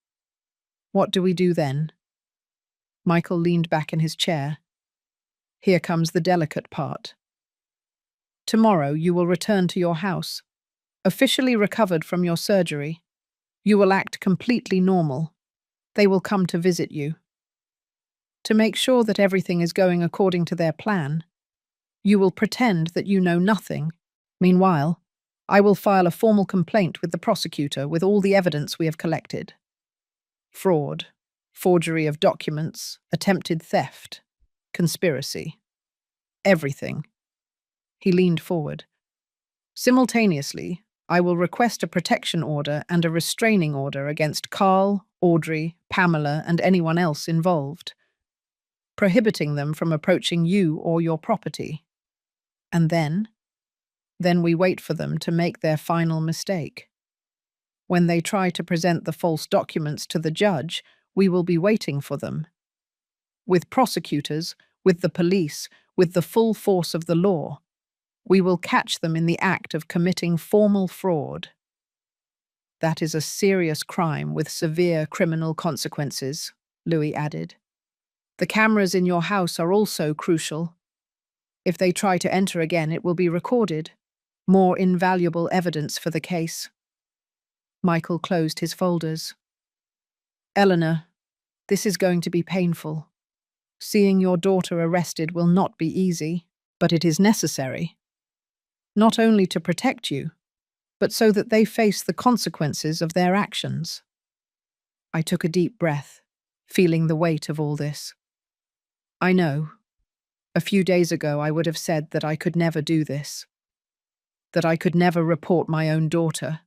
What do we do then? Michael leaned back in his chair. Here comes the delicate part. Tomorrow you will return to your house. Officially recovered from your surgery. You will act completely normal. They will come to visit you. To make sure that everything is going according to their plan, you will pretend that you know nothing. Meanwhile, I will file a formal complaint with the prosecutor with all the evidence we have collected. Fraud, forgery of documents, attempted theft, conspiracy. Everything. He leaned forward. Simultaneously, I will request a protection order and a restraining order against Carl, Audrey, Pamela, and anyone else involved, prohibiting them from approaching you or your property. And then we wait for them to make their final mistake. When they try to present the false documents to the judge, we will be waiting for them. With prosecutors, with the police, with the full force of the law, we will catch them in the act of committing formal fraud. That is a serious crime with severe criminal consequences, Louis added. The cameras in your house are also crucial. If they try to enter again, it will be recorded. More invaluable evidence for the case. Michael closed his folders. Eleanor, this is going to be painful. Seeing your daughter arrested will not be easy, but it is necessary. Not only to protect you, but so that they face the consequences of their actions. I took a deep breath, feeling the weight of all this. I know. A few days ago I would have said that I could never do this, that I could never report my own daughter.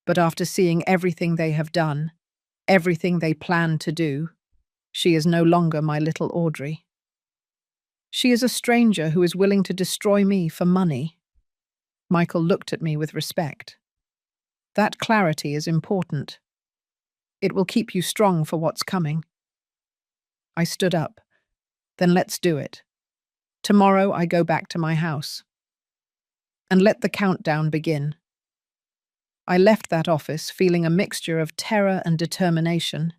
But after seeing everything they have done, everything they plan to do, she is no longer my little Audrey. She is a stranger who is willing to destroy me for money. Michael looked at me with respect. That clarity is important. It will keep you strong for what's coming. I stood up. Then let's do it. Tomorrow I go back to my house. And let the countdown begin. I left that office feeling a mixture of terror and determination.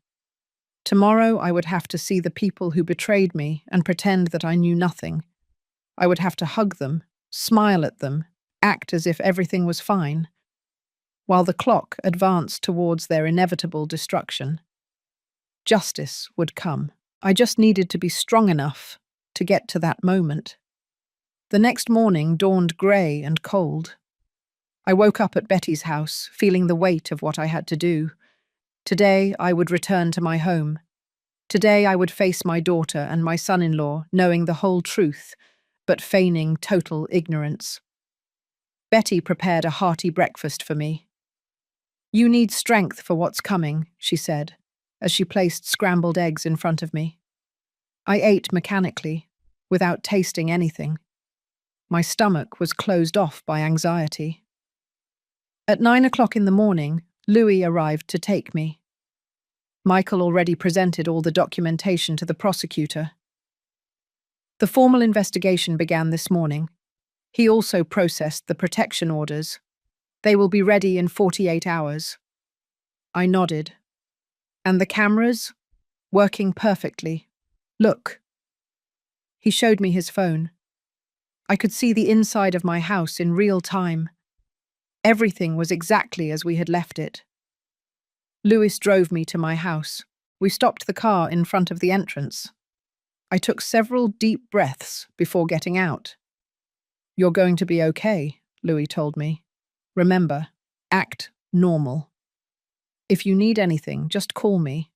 Tomorrow I would have to see the people who betrayed me and pretend that I knew nothing. I would have to hug them, smile at them, act as if everything was fine, while the clock advanced towards their inevitable destruction. Justice would come. I just needed to be strong enough to get to that moment. The next morning dawned grey and cold. I woke up at Betty's house, feeling the weight of what I had to do. Today I would return to my home. Today I would face my daughter and my son-in-law, knowing the whole truth, but feigning total ignorance. Betty prepared a hearty breakfast for me. You need strength for what's coming, she said, as she placed scrambled eggs in front of me. I ate mechanically, without tasting anything. My stomach was closed off by anxiety. At 9 o'clock in the morning, Louis arrived to take me. Michael already presented all the documentation to the prosecutor. The formal investigation began this morning. He also processed the protection orders. They will be ready in 48 hours. I nodded. And the cameras? Working perfectly. Look. He showed me his phone. I could see the inside of my house in real time. Everything was exactly as we had left it. Louis drove me to my house. We stopped the car in front of the entrance. I took several deep breaths before getting out. "You're going to be okay," Louis told me. "Remember, act normal. If you need anything, just call me.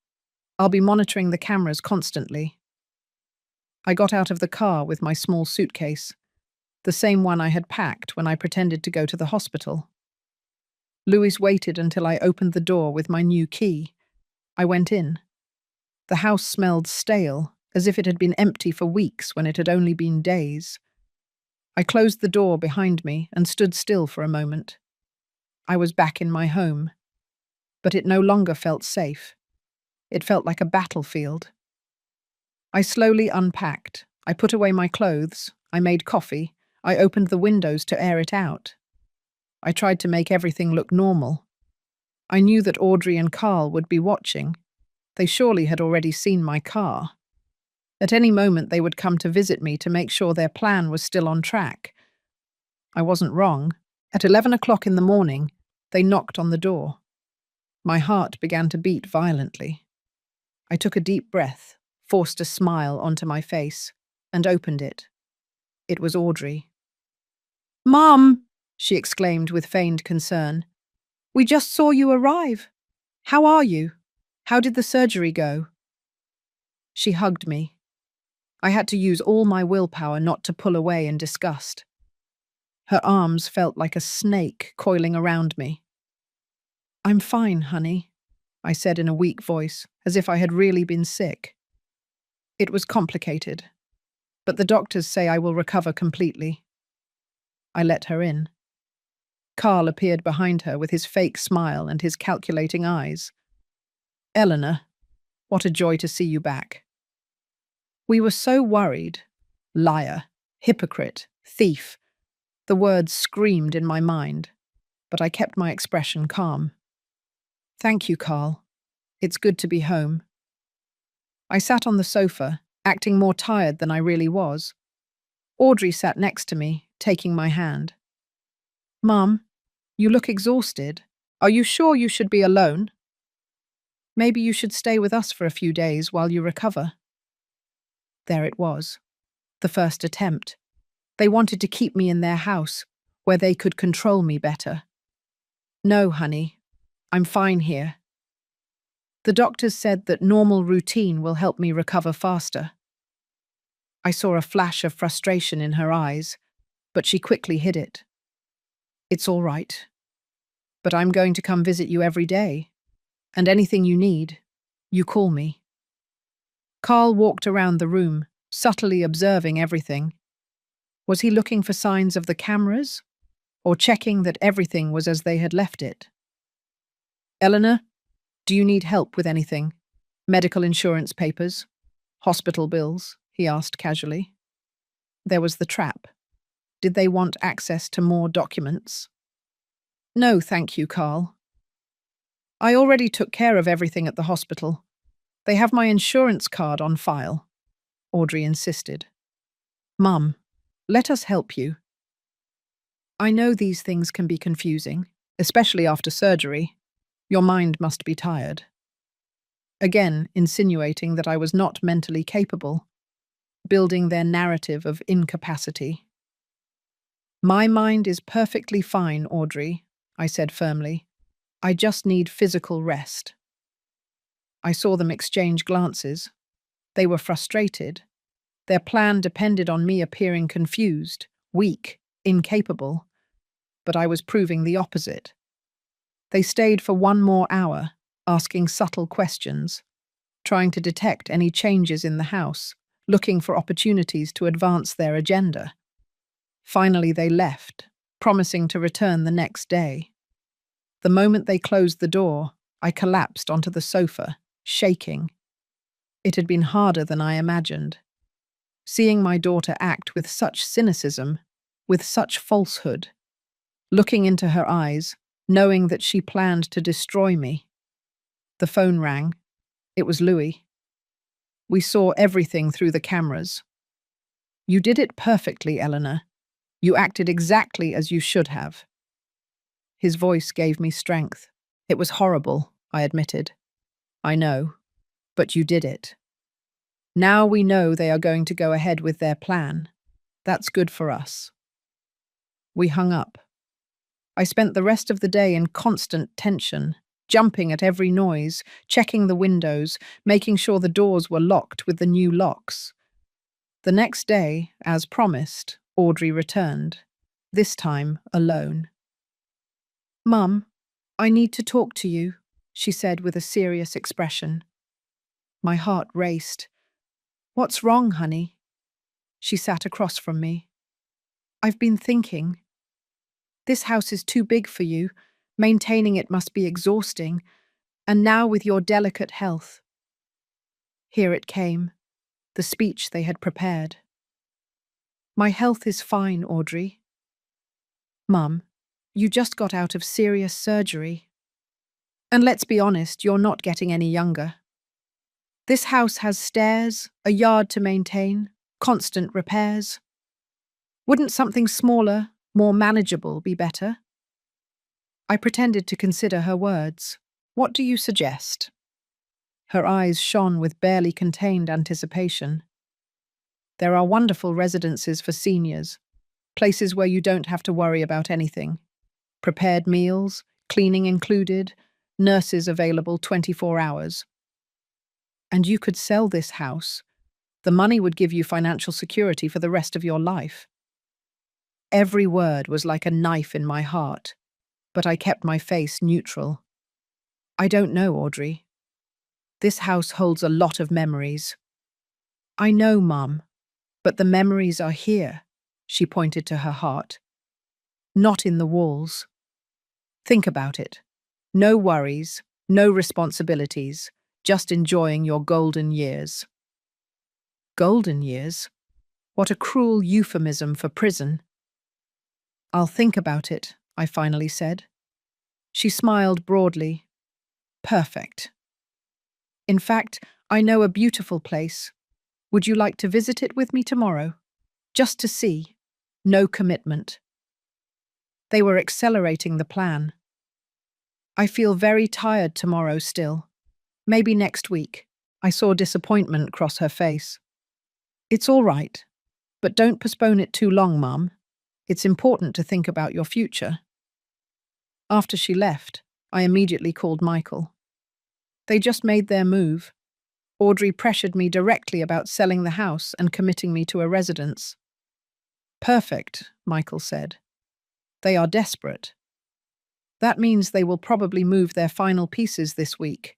I'll be monitoring the cameras constantly." I got out of the car with my small suitcase, the same one I had packed when I pretended to go to the hospital. Louis waited until I opened the door with my new key. I went in. The house smelled stale, as if it had been empty for weeks when it had only been days. I closed the door behind me and stood still for a moment. I was back in my home, but it no longer felt safe. It felt like a battlefield. I slowly unpacked. I put away my clothes. I made coffee. I opened the windows to air it out. I tried to make everything look normal. I knew that Audrey and Carl would be watching. They surely had already seen my car. At any moment they would come to visit me to make sure their plan was still on track. I wasn't wrong. At 11 o'clock in the morning, they knocked on the door. My heart began to beat violently. I took a deep breath, forced a smile onto my face, and opened it. It was Audrey. "Mom!" she exclaimed with feigned concern. "We just saw you arrive. How are you? How did the surgery go?" She hugged me. I had to use all my willpower not to pull away in disgust. Her arms felt like a snake coiling around me. "I'm fine, honey," I said in a weak voice, as if I had really been sick. "It was complicated, but the doctors say I will recover completely." I let her in. Carl appeared behind her with his fake smile and his calculating eyes. "Eleanor, what a joy to see you back." We were so worried. Liar, hypocrite, thief. The words screamed in my mind, but I kept my expression calm. "Thank you, Carl. It's good to be home." I sat on the sofa, acting more tired than I really was. Audrey sat next to me, taking my hand. "Mum, you look exhausted. Are you sure you should be alone? Maybe you should stay with us for a few days while you recover." There it was. The first attempt. They wanted to keep me in their house, where they could control me better. "No, honey. I'm fine here." The doctors said that normal routine will help me recover faster. I saw a flash of frustration in her eyes, but she quickly hid it. "It's all right. But I'm going to come visit you every day. And anything you need, you call me." Carl walked around the room, subtly observing everything. Was he looking for signs of the cameras, or checking that everything was as they had left it? "Eleanor, do you need help with anything? Medical insurance papers? Hospital bills?" he asked casually. There was the trap. Did they want access to more documents? "No, thank you, Carl. I already took care of everything at the hospital. They have my insurance card on file," Audrey insisted. "Mum, let us help you. I know these things can be confusing, especially after surgery. Your mind must be tired." Again, insinuating that I was not mentally capable, building their narrative of incapacity. "My mind is perfectly fine, Audrey," I said firmly. "I just need physical rest." I saw them exchange glances. They were frustrated. Their plan depended on me appearing confused, weak, incapable. But I was proving the opposite. They stayed for one more hour, asking subtle questions, trying to detect any changes in the house, looking for opportunities to advance their agenda. Finally, they left, promising to return the next day. The moment they closed the door, I collapsed onto the sofa, shaking. It had been harder than I imagined. Seeing my daughter act with such cynicism, with such falsehood, looking into her eyes, knowing that she planned to destroy me. The phone rang. It was Louis. "We saw everything through the cameras." "You did it perfectly, Eleanor. You acted exactly as you should have." His voice gave me strength. It was horrible, I admitted. I know, but you did it. Now we know they are going to go ahead with their plan. That's good for us. We hung up. I spent the rest of the day in constant tension, jumping at every noise, checking the windows, making sure the doors were locked with the new locks. The next day, as promised, Audrey returned, this time alone. "Mum, I need to talk to you," she said with a serious expression. My heart raced. "What's wrong, honey?" She sat across from me. "I've been thinking. This house is too big for you. Maintaining it must be exhausting. And now with your delicate health." Here it came, the speech they had prepared. "My health is fine, Audrey." "Mum, you just got out of serious surgery. And let's be honest, you're not getting any younger. This house has stairs, a yard to maintain, constant repairs. Wouldn't something smaller, more manageable be better?" I pretended to consider her words. "What do you suggest?" Her eyes shone with barely contained anticipation. "There are wonderful residences for seniors, places where you don't have to worry about anything. Prepared meals, cleaning included, nurses available 24 hours. And you could sell this house. The money would give you financial security for the rest of your life." Every word was like a knife in my heart, but I kept my face neutral. "I don't know, Audrey. This house holds a lot of memories." "I know, Mum, but the memories are here," she pointed to her heart. "Not in the walls. Think about it. No worries, no responsibilities, just enjoying your golden years." Golden years? What a cruel euphemism for prison. "I'll think about it," I finally said. She smiled broadly. "Perfect. In fact, I know a beautiful place. Would you like to visit it with me tomorrow? Just to see. No commitment." They were accelerating the plan. "I feel very tired tomorrow still. Maybe next week." I saw disappointment cross her face. "It's all right, but don't postpone it too long, Mum. It's important to think about your future." After she left, I immediately called Michael. They just made their move. Audrey pressured me directly about selling the house and committing me to a residence. "Perfect," Michael said. "They are desperate. That means they will probably move their final pieces this week.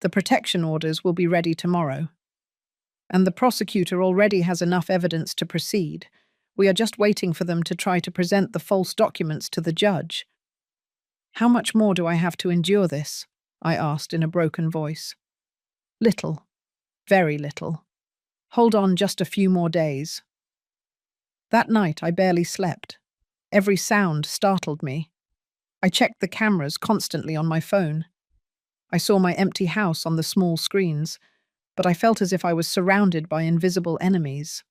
The protection orders will be ready tomorrow. And the prosecutor already has enough evidence to proceed. We are just waiting for them to try to present the false documents to the judge." "How much more do I have to endure this?" I asked in a broken voice. "Little. Very little. Hold on just a few more days." That night I barely slept. Every sound startled me. I checked the cameras constantly on my phone. I saw my empty house on the small screens, but I felt as if I was surrounded by invisible enemies.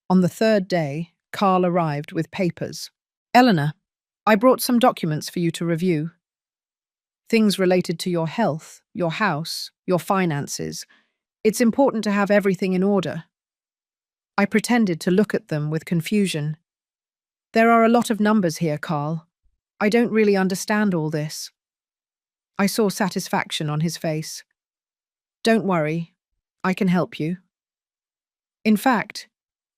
On the third day, Carl arrived with papers. "Eleanor, I brought some documents for you to review. Things related to your health, your house, your finances. It's important to have everything in order." I pretended to look at them with confusion. "There are a lot of numbers here, Carl. I don't really understand all this." I saw satisfaction on his face. "Don't worry, I can help you. In fact,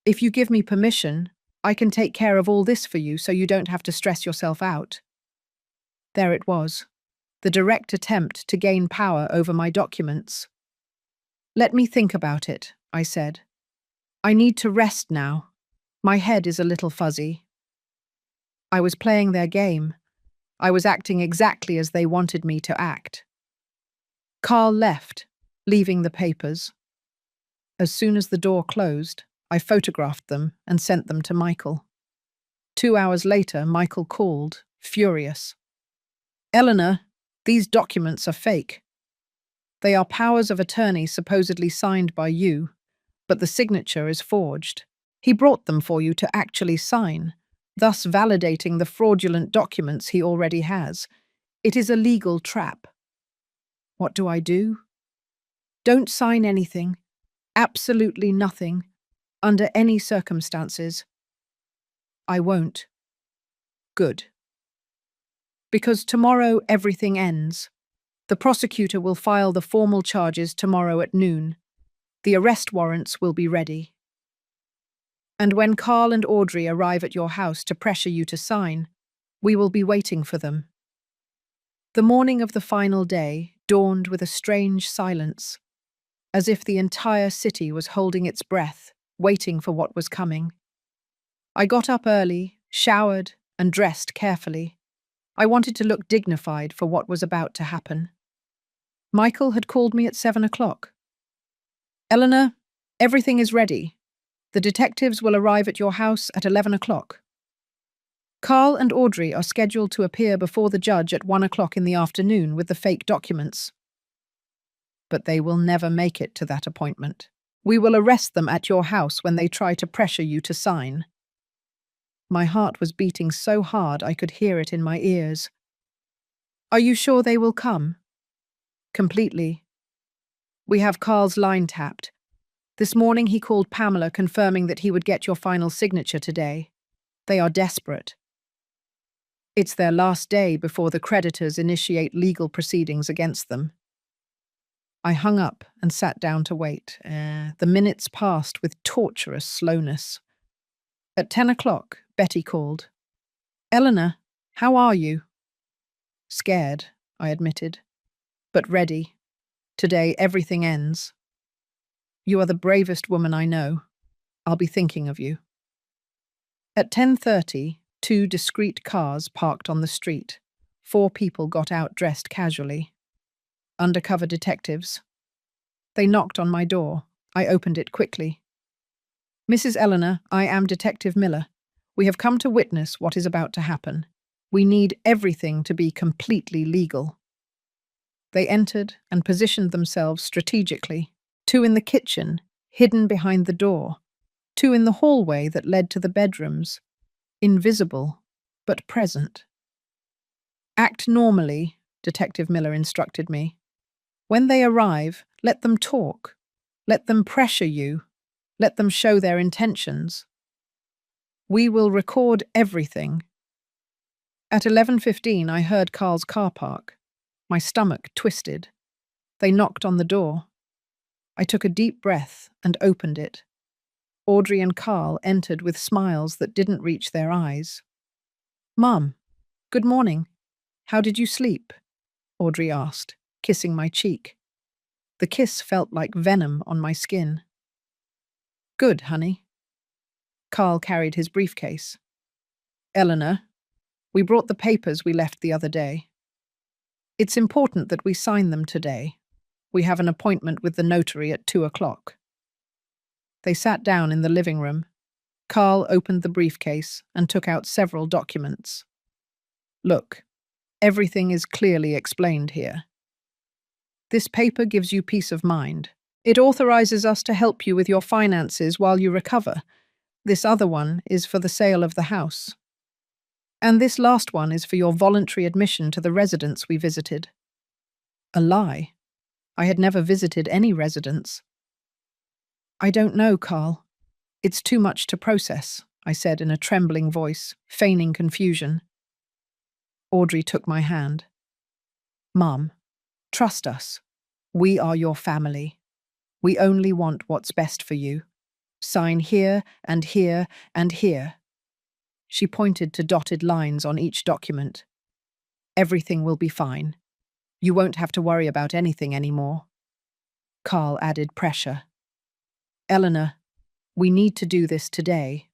if you give me permission, I can take care of all this for you so you don't have to stress yourself out." There it was, the direct attempt to gain power over my documents. "Let me think about it," I said. "I need to rest now. My head is a little fuzzy." I was playing their game. I was acting exactly as they wanted me to act. Carl left, leaving the papers. As soon as the door closed, I photographed them and sent them to Michael. 2 hours later, Michael called, furious. "Eleanor, these documents are fake. They are powers of attorney supposedly signed by you, but the signature is forged. He brought them for you to actually sign, thus validating the fraudulent documents he already has. It is a legal trap." What do I do? Don't sign anything. Absolutely nothing. Under any circumstances. I won't. Good. Because tomorrow everything ends. The prosecutor will file the formal charges tomorrow at noon. The arrest warrants will be ready. And when Carl and Audrey arrive at your house to pressure you to sign, we will be waiting for them. The morning of the final day dawned with a strange silence, as if the entire city was holding its breath, waiting for what was coming. I got up early, showered, and dressed carefully. I wanted to look dignified for what was about to happen. Michael had called me at 7 o'clock. Eleanor, everything is ready. The detectives will arrive at your house at 11 o'clock. Carl and Audrey are scheduled to appear before the judge at 1 o'clock in the afternoon with the fake documents. But they will never make it to that appointment. We will arrest them at your house when they try to pressure you to sign. My heart was beating so hard I could hear it in my ears. Are you sure they will come? Completely. We have Carl's line tapped. This morning he called Pamela confirming that he would get your final signature today. They are desperate. It's their last day before the creditors initiate legal proceedings against them. I hung up and sat down to wait. The minutes passed with torturous slowness. At 10 o'clock, Betty called. Eleanor, how are you? Scared, I admitted, but ready. Today everything ends. You are the bravest woman I know. I'll be thinking of you. At 10:30, two discreet cars parked on the street. 4 people got out dressed casually. Undercover detectives. They knocked on my door. I opened it quickly. Mrs. Eleanor, I am Detective Miller. We have come to witness what is about to happen. We need everything to be completely legal. They entered and positioned themselves strategically. 2 in the kitchen, hidden behind the door. 2 in the hallway that led to the bedrooms. Invisible, but present. Act normally, Detective Miller instructed me. When they arrive, let them talk. Let them pressure you. Let them show their intentions. We will record everything. At 11:15, I heard Carl's car park. My stomach twisted. They knocked on the door. I took a deep breath and opened it. Audrey and Carl entered with smiles that didn't reach their eyes. Mum, good morning. How did you sleep? Audrey asked, kissing my cheek. The kiss felt like venom on my skin. Good, honey. Carl carried his briefcase. Eleanor, we brought the papers we left the other day. It's important that we sign them today. We have an appointment with the notary at 2 o'clock. They sat down in the living room. Carl opened the briefcase and took out several documents. Look, everything is clearly explained here. This paper gives you peace of mind. It authorizes us to help you with your finances while you recover. This other one is for the sale of the house. And this last one is for your voluntary admission to the residence we visited. A lie. I had never visited any residence. I don't know, Carl. It's too much to process, I said in a trembling voice, feigning confusion. Audrey took my hand. Mum, trust us. We are your family. We only want what's best for you. Sign here and here and here. She pointed to dotted lines on each document. Everything will be fine. You won't have to worry about anything anymore. Carl added pressure. Eleanor, we need to do this today.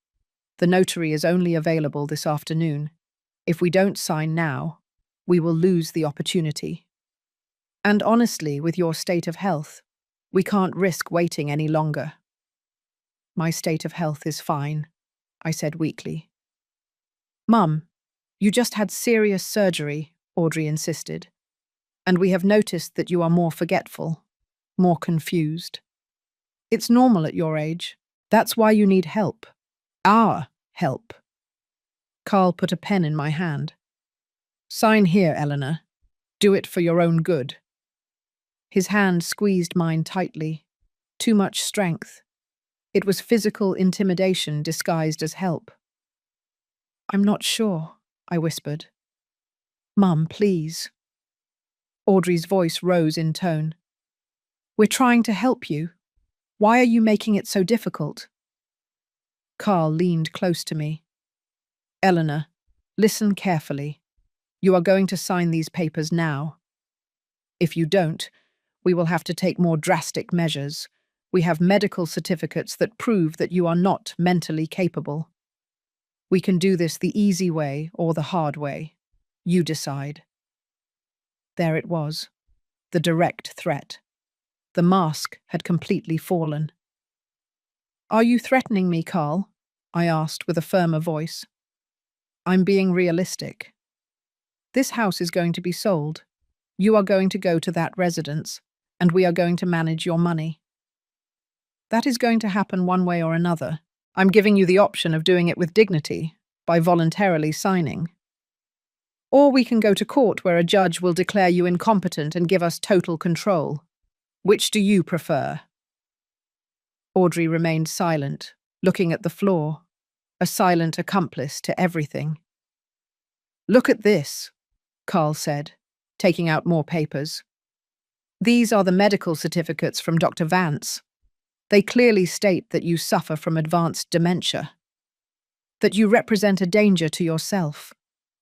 The notary is only available this afternoon. If we don't sign now, we will lose the opportunity. And honestly, with your state of health, we can't risk waiting any longer. My state of health is fine, I said weakly. Mum, you just had serious surgery, Audrey insisted. And we have noticed that you are more forgetful, more confused. It's normal at your age. That's why you need help. Our help. Carl put a pen in my hand. Sign here, Eleanor. Do it for your own good. His hand squeezed mine tightly. Too much strength. It was physical intimidation disguised as help. "I'm not sure," I whispered. "Mum, please." Audrey's voice rose in tone. "We're trying to help you. Why are you making it so difficult?" Carl leaned close to me. "Eleanor, listen carefully. You are going to sign these papers now. If you don't, we will have to take more drastic measures. We have medical certificates that prove that you are not mentally capable. We can do this the easy way or the hard way. You decide." There it was, the direct threat. The mask had completely fallen. "Are you threatening me, Carl?" I asked with a firmer voice. "I'm being realistic. This house is going to be sold. You are going to go to that residence, and we are going to manage your money. That is going to happen one way or another. I'm giving you the option of doing it with dignity, by voluntarily signing. Or we can go to court where a judge will declare you incompetent and give us total control. Which do you prefer?" Audrey remained silent, looking at the floor, a silent accomplice to everything. "Look at this," Carl said, taking out more papers. "These are the medical certificates from Dr. Vance. They clearly state that you suffer from advanced dementia, that you represent a danger to yourself.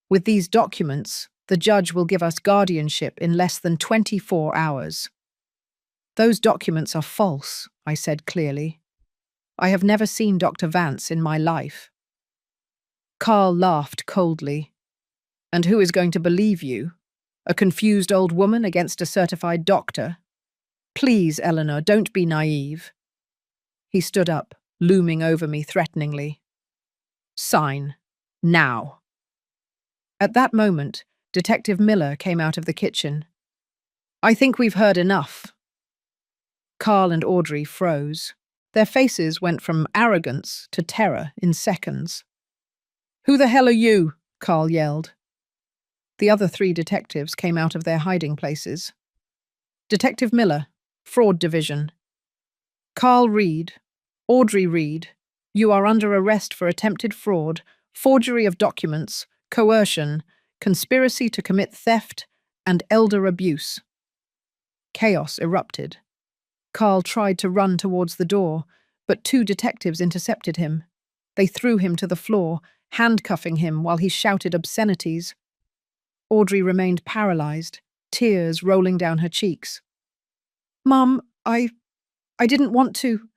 With these documents, the judge will give us guardianship in less than 24 hours. "Those documents are false," I said clearly. "I have never seen Dr. Vance in my life." Carl laughed coldly. "And who is going to believe you? A confused old woman against a certified doctor? Please, Eleanor, don't be naive." He stood up, looming over me threateningly. "Sign. Now." At that moment, Detective Miller came out of the kitchen. "I think we've heard enough." Carl and Audrey froze. Their faces went from arrogance to terror in seconds. "Who the hell are you?" Carl yelled. The other 3 detectives came out of their hiding places. "Detective Miller, Fraud Division." "Carl Reed, Audrey Reed, you are under arrest for attempted fraud, forgery of documents, coercion, conspiracy to commit theft, and elder abuse." Chaos erupted. Carl tried to run towards the door, but 2 detectives intercepted him. They threw him to the floor, handcuffing him while he shouted obscenities. Audrey remained paralyzed, tears rolling down her cheeks. "Mum, I didn't want to.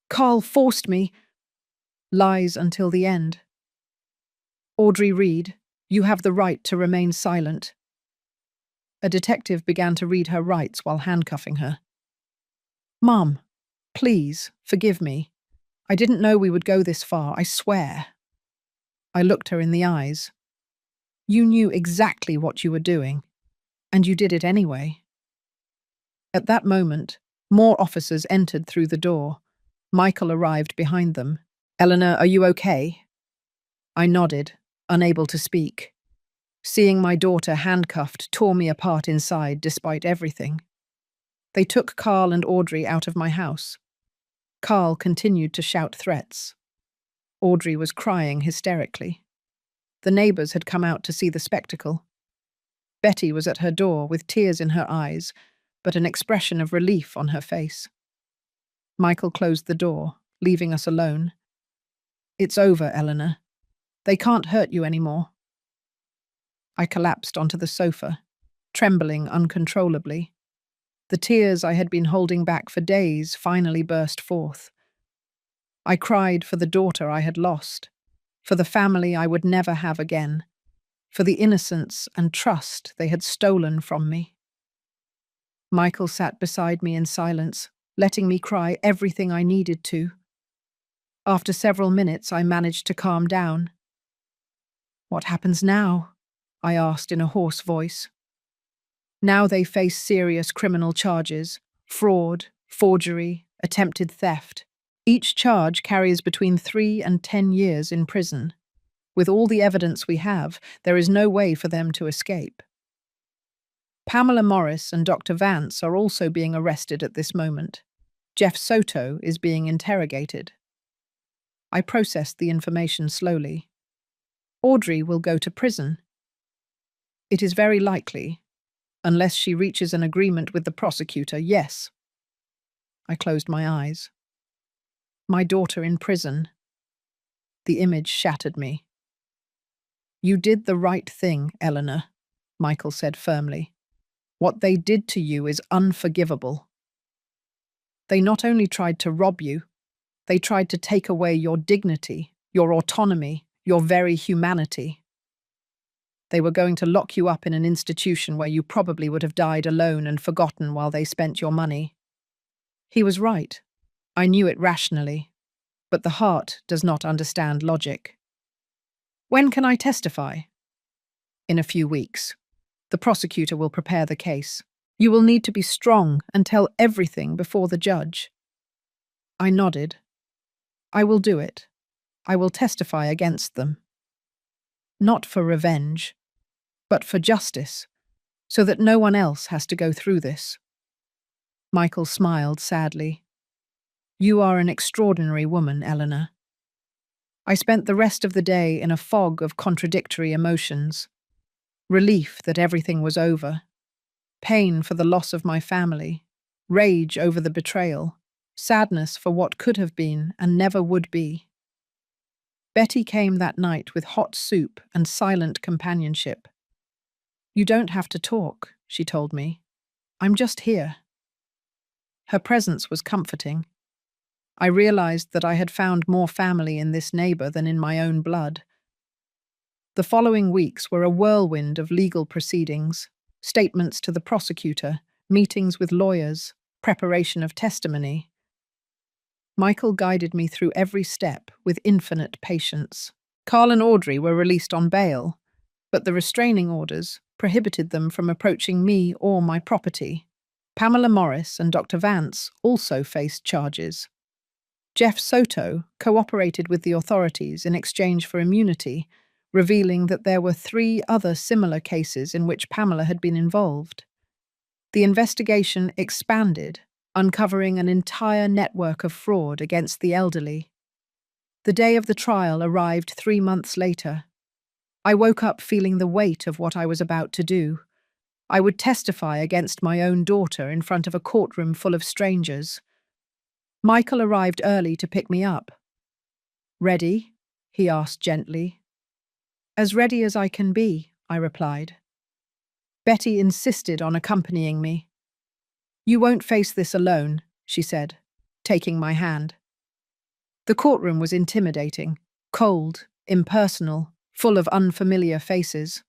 Carl forced me." Lies until the end. "Audrey Reed, you have the right to remain silent." A detective began to read her rights while handcuffing her. "Mum, please, forgive me. I didn't know we would go this far, I swear." I looked her in the eyes. "You knew exactly what you were doing, and you did it anyway." At that moment, more officers entered through the door. Michael arrived behind them. "Eleanor, are you okay?" I nodded, unable to speak. Seeing my daughter handcuffed tore me apart inside despite everything. They took Carl and Audrey out of my house. Carl continued to shout threats. Audrey was crying hysterically. The neighbors had come out to see the spectacle. Betty was at her door with tears in her eyes, but an expression of relief on her face. Michael closed the door, leaving us alone. "It's over, Eleanor. They can't hurt you anymore." I collapsed onto the sofa, trembling uncontrollably. The tears I had been holding back for days finally burst forth. I cried for the daughter I had lost, for the family I would never have again, for the innocence and trust they had stolen from me. Michael sat beside me in silence, letting me cry everything I needed to. After several minutes, I managed to calm down. "What happens now?" I asked in a hoarse voice. "Now they face serious criminal charges: fraud, forgery, attempted theft. Each charge carries between 3 and 10 years in prison. With all the evidence we have, there is no way for them to escape." Pamela Morris and Dr. Vance are also being arrested at this moment. Jeff Soto is being interrogated. I processed the information slowly. Audrey will go to prison. It is very likely, unless she reaches an agreement with the prosecutor, yes. I closed my eyes. My daughter in prison. The image shattered me. You did the right thing, Eleanor, Michael said firmly. What they did to you is unforgivable. They not only tried to rob you, they tried to take away your dignity, your autonomy, your very humanity. They were going to lock you up in an institution where you probably would have died alone and forgotten while they spent your money. He was right. I knew it rationally, but the heart does not understand logic. When can I testify? In a few weeks. The prosecutor will prepare the case. You will need to be strong and tell everything before the judge. I nodded. I will do it. I will testify against them. Not for revenge, but for justice, so that no one else has to go through this. Michael smiled sadly. You are an extraordinary woman, Eleanor. I spent the rest of the day in a fog of contradictory emotions. Relief that everything was over. Pain for the loss of my family. Rage over the betrayal. Sadness for what could have been and never would be. Betty came that night with hot soup and silent companionship. You don't have to talk, she told me. I'm just here. Her presence was comforting. I realized that I had found more family in this neighbor than in my own blood. The following weeks were a whirlwind of legal proceedings, statements to the prosecutor, meetings with lawyers, preparation of testimony. Michael guided me through every step with infinite patience. Carl and Audrey were released on bail, but the restraining orders prohibited them from approaching me or my property. Pamela Morris and Dr. Vance also faced charges. Jeff Soto cooperated with the authorities in exchange for immunity, revealing that there were 3 other similar cases in which Pamela had been involved. The investigation expanded, uncovering an entire network of fraud against the elderly. The day of the trial arrived 3 months later. I woke up feeling the weight of what I was about to do. I would testify against my own daughter in front of a courtroom full of strangers. Michael arrived early to pick me up. Ready? He asked gently. As ready as I can be, I replied. Betty insisted on accompanying me. You won't face this alone, she said, taking my hand. The courtroom was intimidating, cold, impersonal, full of unfamiliar faces.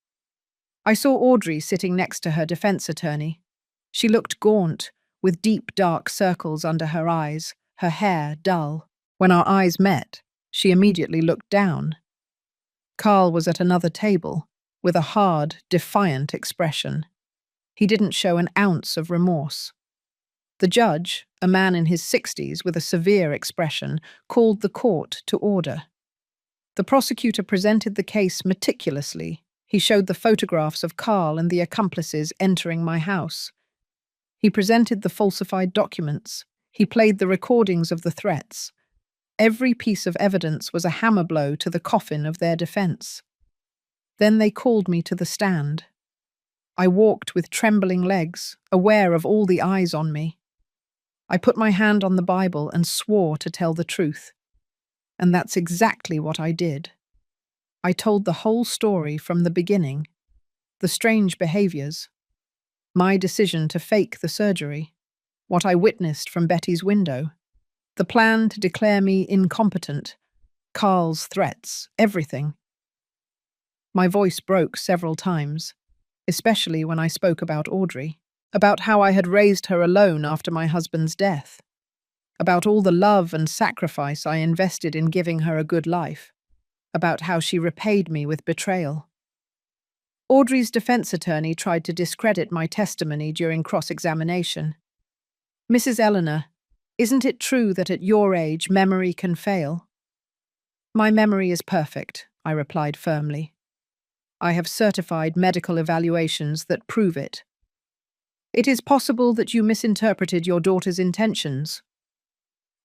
I saw Audrey sitting next to her defense attorney. She looked gaunt, with deep dark circles under her eyes, her hair dull. When our eyes met, she immediately looked down. Carl was at another table, with a hard, defiant expression. He didn't show an ounce of remorse. The judge, a man in his 60s with a severe expression, called the court to order. The prosecutor presented the case meticulously. He showed the photographs of Carl and the accomplices entering my house. He presented the falsified documents. He played the recordings of the threats. Every piece of evidence was a hammer blow to the coffin of their defense. Then they called me to the stand. I walked with trembling legs, aware of all the eyes on me. I put my hand on the Bible and swore to tell the truth. And that's exactly what I did. I told the whole story from the beginning. The strange behaviors. My decision to fake the surgery. What I witnessed from Betty's window. The plan to declare me incompetent. Carl's threats. Everything. My voice broke several times, especially when I spoke about Audrey. About how I had raised her alone after my husband's death. About all the love and sacrifice I invested in giving her a good life. About how she repaid me with betrayal. Audrey's defense attorney tried to discredit my testimony during cross-examination. Mrs. Eleanor, isn't it true that at your age memory can fail? My memory is perfect, I replied firmly. I have certified medical evaluations that prove it. It is possible that you misinterpreted your daughter's intentions.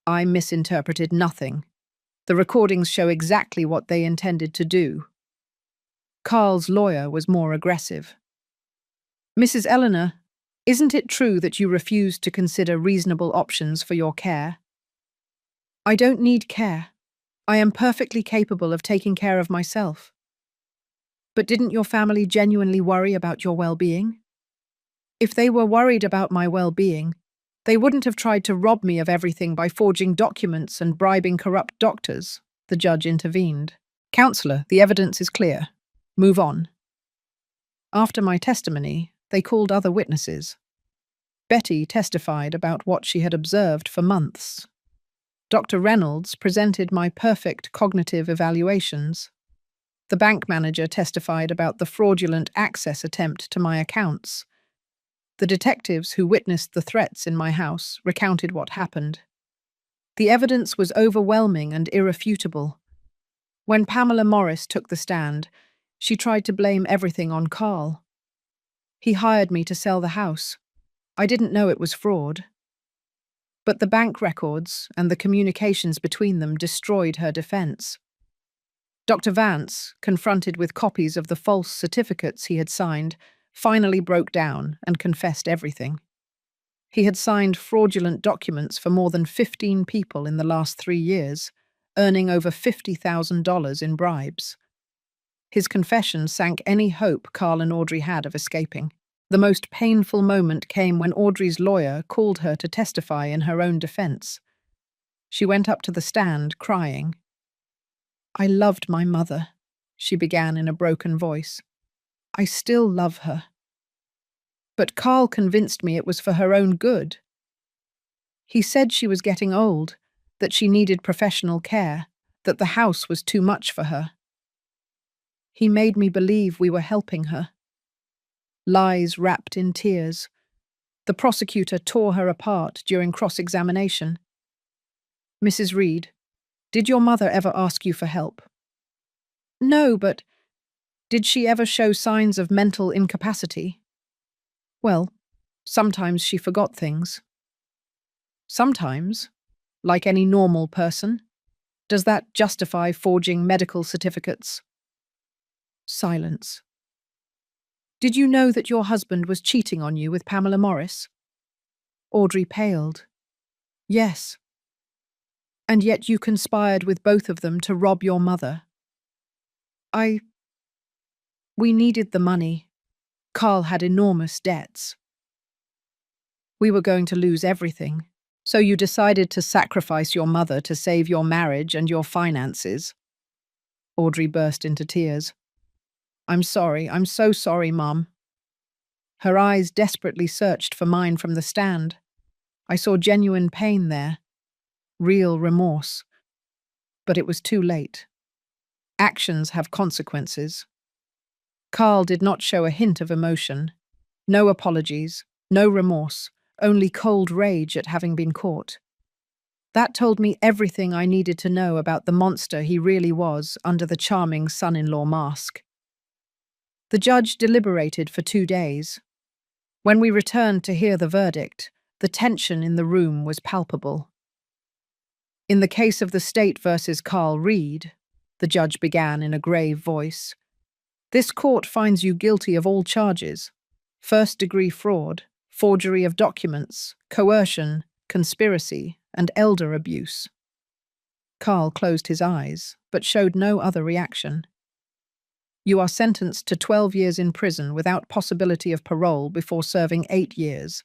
I misinterpreted nothing. The recordings show exactly what they intended to do. Carl's lawyer was more aggressive. Mrs. Eleanor, isn't it true that you refused to consider reasonable options for your care? I don't need care. I am perfectly capable of taking care of myself. But didn't your family genuinely worry about your well-being? If they were worried about my well-being, they wouldn't have tried to rob me of everything by forging documents and bribing corrupt doctors, the judge intervened. Counselor, the evidence is clear. Move on. After my testimony, they called other witnesses. Betty testified about what she had observed for months. Dr. Reynolds presented my perfect cognitive evaluations. The bank manager testified about the fraudulent access attempt to my accounts. The detectives who witnessed the threats in my house recounted what happened. The evidence was overwhelming and irrefutable. When Pamela Morris took the stand, she tried to blame everything on Carl. He hired me to sell the house. I didn't know it was fraud. But the bank records and the communications between them destroyed her defense. Dr. Vance, confronted with copies of the false certificates he had signed, finally broke down and confessed everything. He had signed fraudulent documents for more than 15 people in the last 3 years, earning over $50,000 in bribes. His confession sank any hope Carl and Audrey had of escaping. The most painful moment came when Audrey's lawyer called her to testify in her own defense. She went up to the stand, crying. I loved my mother, she began in a broken voice. I still love her. But Carl convinced me it was for her own good. He said she was getting old, that she needed professional care, that the house was too much for her. He made me believe we were helping her. Lies wrapped in tears. The prosecutor tore her apart during cross-examination. Mrs. Reed, did your mother ever ask you for help? No, but did she ever show signs of mental incapacity? Well, sometimes she forgot things. Sometimes, like any normal person. Does that justify forging medical certificates? Silence. Did you know that your husband was cheating on you with Pamela Morris? Audrey paled. Yes. And yet you conspired with both of them to rob your mother. We needed the money. Carl had enormous debts. We were going to lose everything, so you decided to sacrifice your mother to save your marriage and your finances. Audrey burst into tears. I'm sorry, I'm so sorry, Mum. Her eyes desperately searched for mine from the stand. I saw genuine pain there, real remorse. But it was too late. Actions have consequences. Carl did not show a hint of emotion. No apologies, no remorse, only cold rage at having been caught. That told me everything I needed to know about the monster he really was under the charming son-in-law mask. The judge deliberated for 2 days. When we returned to hear the verdict, the tension in the room was palpable. In the case of the state versus Carl Reed, the judge began in a grave voice, this court finds you guilty of all charges: first-degree fraud, forgery of documents, coercion, conspiracy, and elder abuse. Carl closed his eyes, but showed no other reaction. You are sentenced to 12 years in prison without possibility of parole before serving 8 years.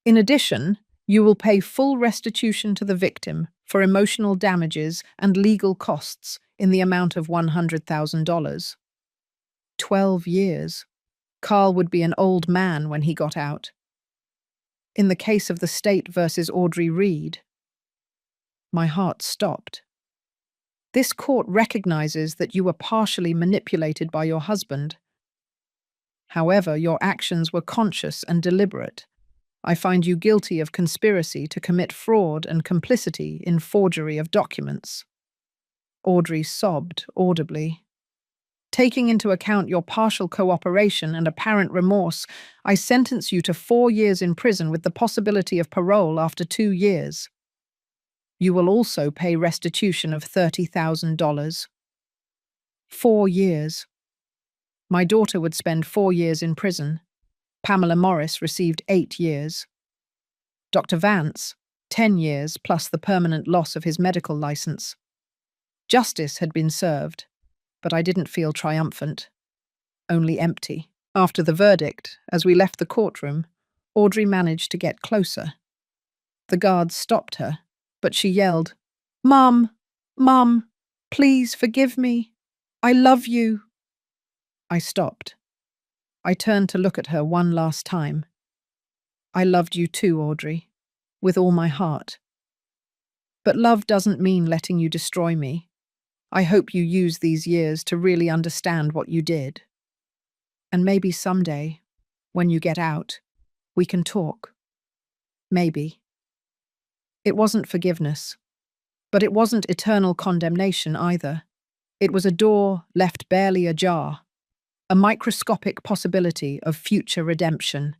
In addition, you will pay full restitution to the victim for emotional damages and legal costs in the amount of $100,000. 12 years. Carl would be an old man when he got out. In the case of the state versus Audrey Reed, my heart stopped. This court recognizes that you were partially manipulated by your husband. However, your actions were conscious and deliberate. I find you guilty of conspiracy to commit fraud and complicity in forgery of documents. Audrey sobbed audibly. Taking into account your partial cooperation and apparent remorse, I sentence you to 4 years in prison with the possibility of parole after 2 years. You will also pay restitution of $30,000. 4 years. My daughter would spend 4 years in prison. Pamela Morris received 8 years. Dr. Vance, 10 years plus the permanent loss of his medical license. Justice had been served, but I didn't feel triumphant, only empty. After the verdict, as we left the courtroom, Audrey managed to get closer. The guards stopped her, but she yelled, "Mum, Mum, please forgive me. I love you." I stopped. I turned to look at her one last time. "I loved you too, Audrey, with all my heart. But love doesn't mean letting you destroy me. I hope you use these years to really understand what you did. And maybe someday, when you get out, we can talk. Maybe." It wasn't forgiveness, but it wasn't eternal condemnation either. It was a door left barely ajar, a microscopic possibility of future redemption.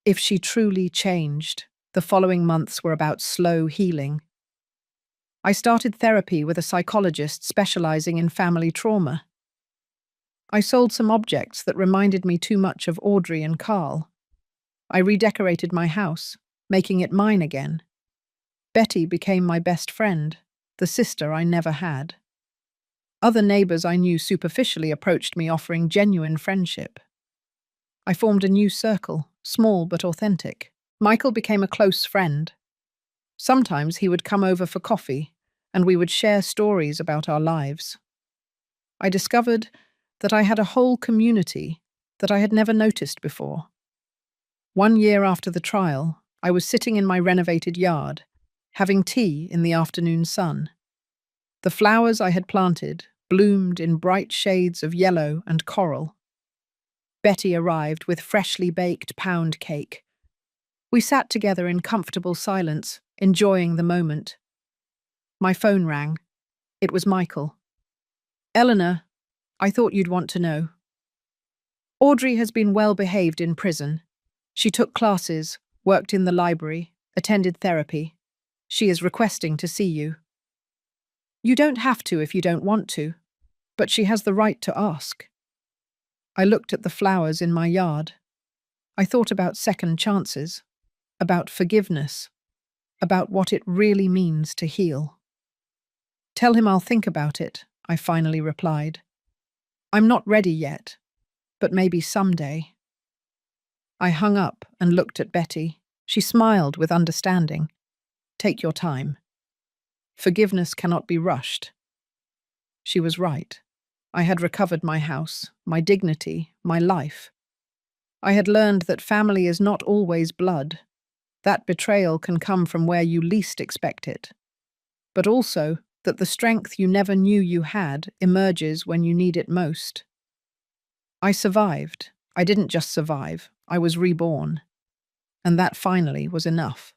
If she truly changed, the following months were about slow healing. I started therapy with a psychologist specializing in family trauma. I sold some objects that reminded me too much of Audrey and Carl. I redecorated my house, making it mine again. Betty became my best friend, the sister I never had. Other neighbors I knew superficially approached me offering genuine friendship. I formed a new circle, small but authentic. Michael became a close friend. Sometimes he would come over for coffee, and we would share stories about our lives. I discovered that I had a whole community that I had never noticed before. 1 year after the trial, I was sitting in my renovated yard, having tea in the afternoon sun. The flowers I had planted bloomed in bright shades of yellow and coral. Betty arrived with freshly baked pound cake. We sat together in comfortable silence, enjoying the moment. My phone rang. It was Michael. "Eleanor, I thought you'd want to know. Audrey has been well behaved in prison. She took classes, worked in the library, attended therapy. She is requesting to see you. You don't have to if you don't want to, but she has the right to ask." I looked at the flowers in my yard. I thought about second chances, about forgiveness, about what it really means to heal. "Tell him I'll think about it," I finally replied. "I'm not ready yet, but maybe someday." I hung up and looked at Betty. She smiled with understanding. "Take your time. Forgiveness cannot be rushed." She was right. I had recovered my house, my dignity, my life. I had learned that family is not always blood. That betrayal can come from where you least expect it. But also that the strength you never knew you had emerges when you need it most. I survived. I didn't just survive. I was reborn. And that finally was enough.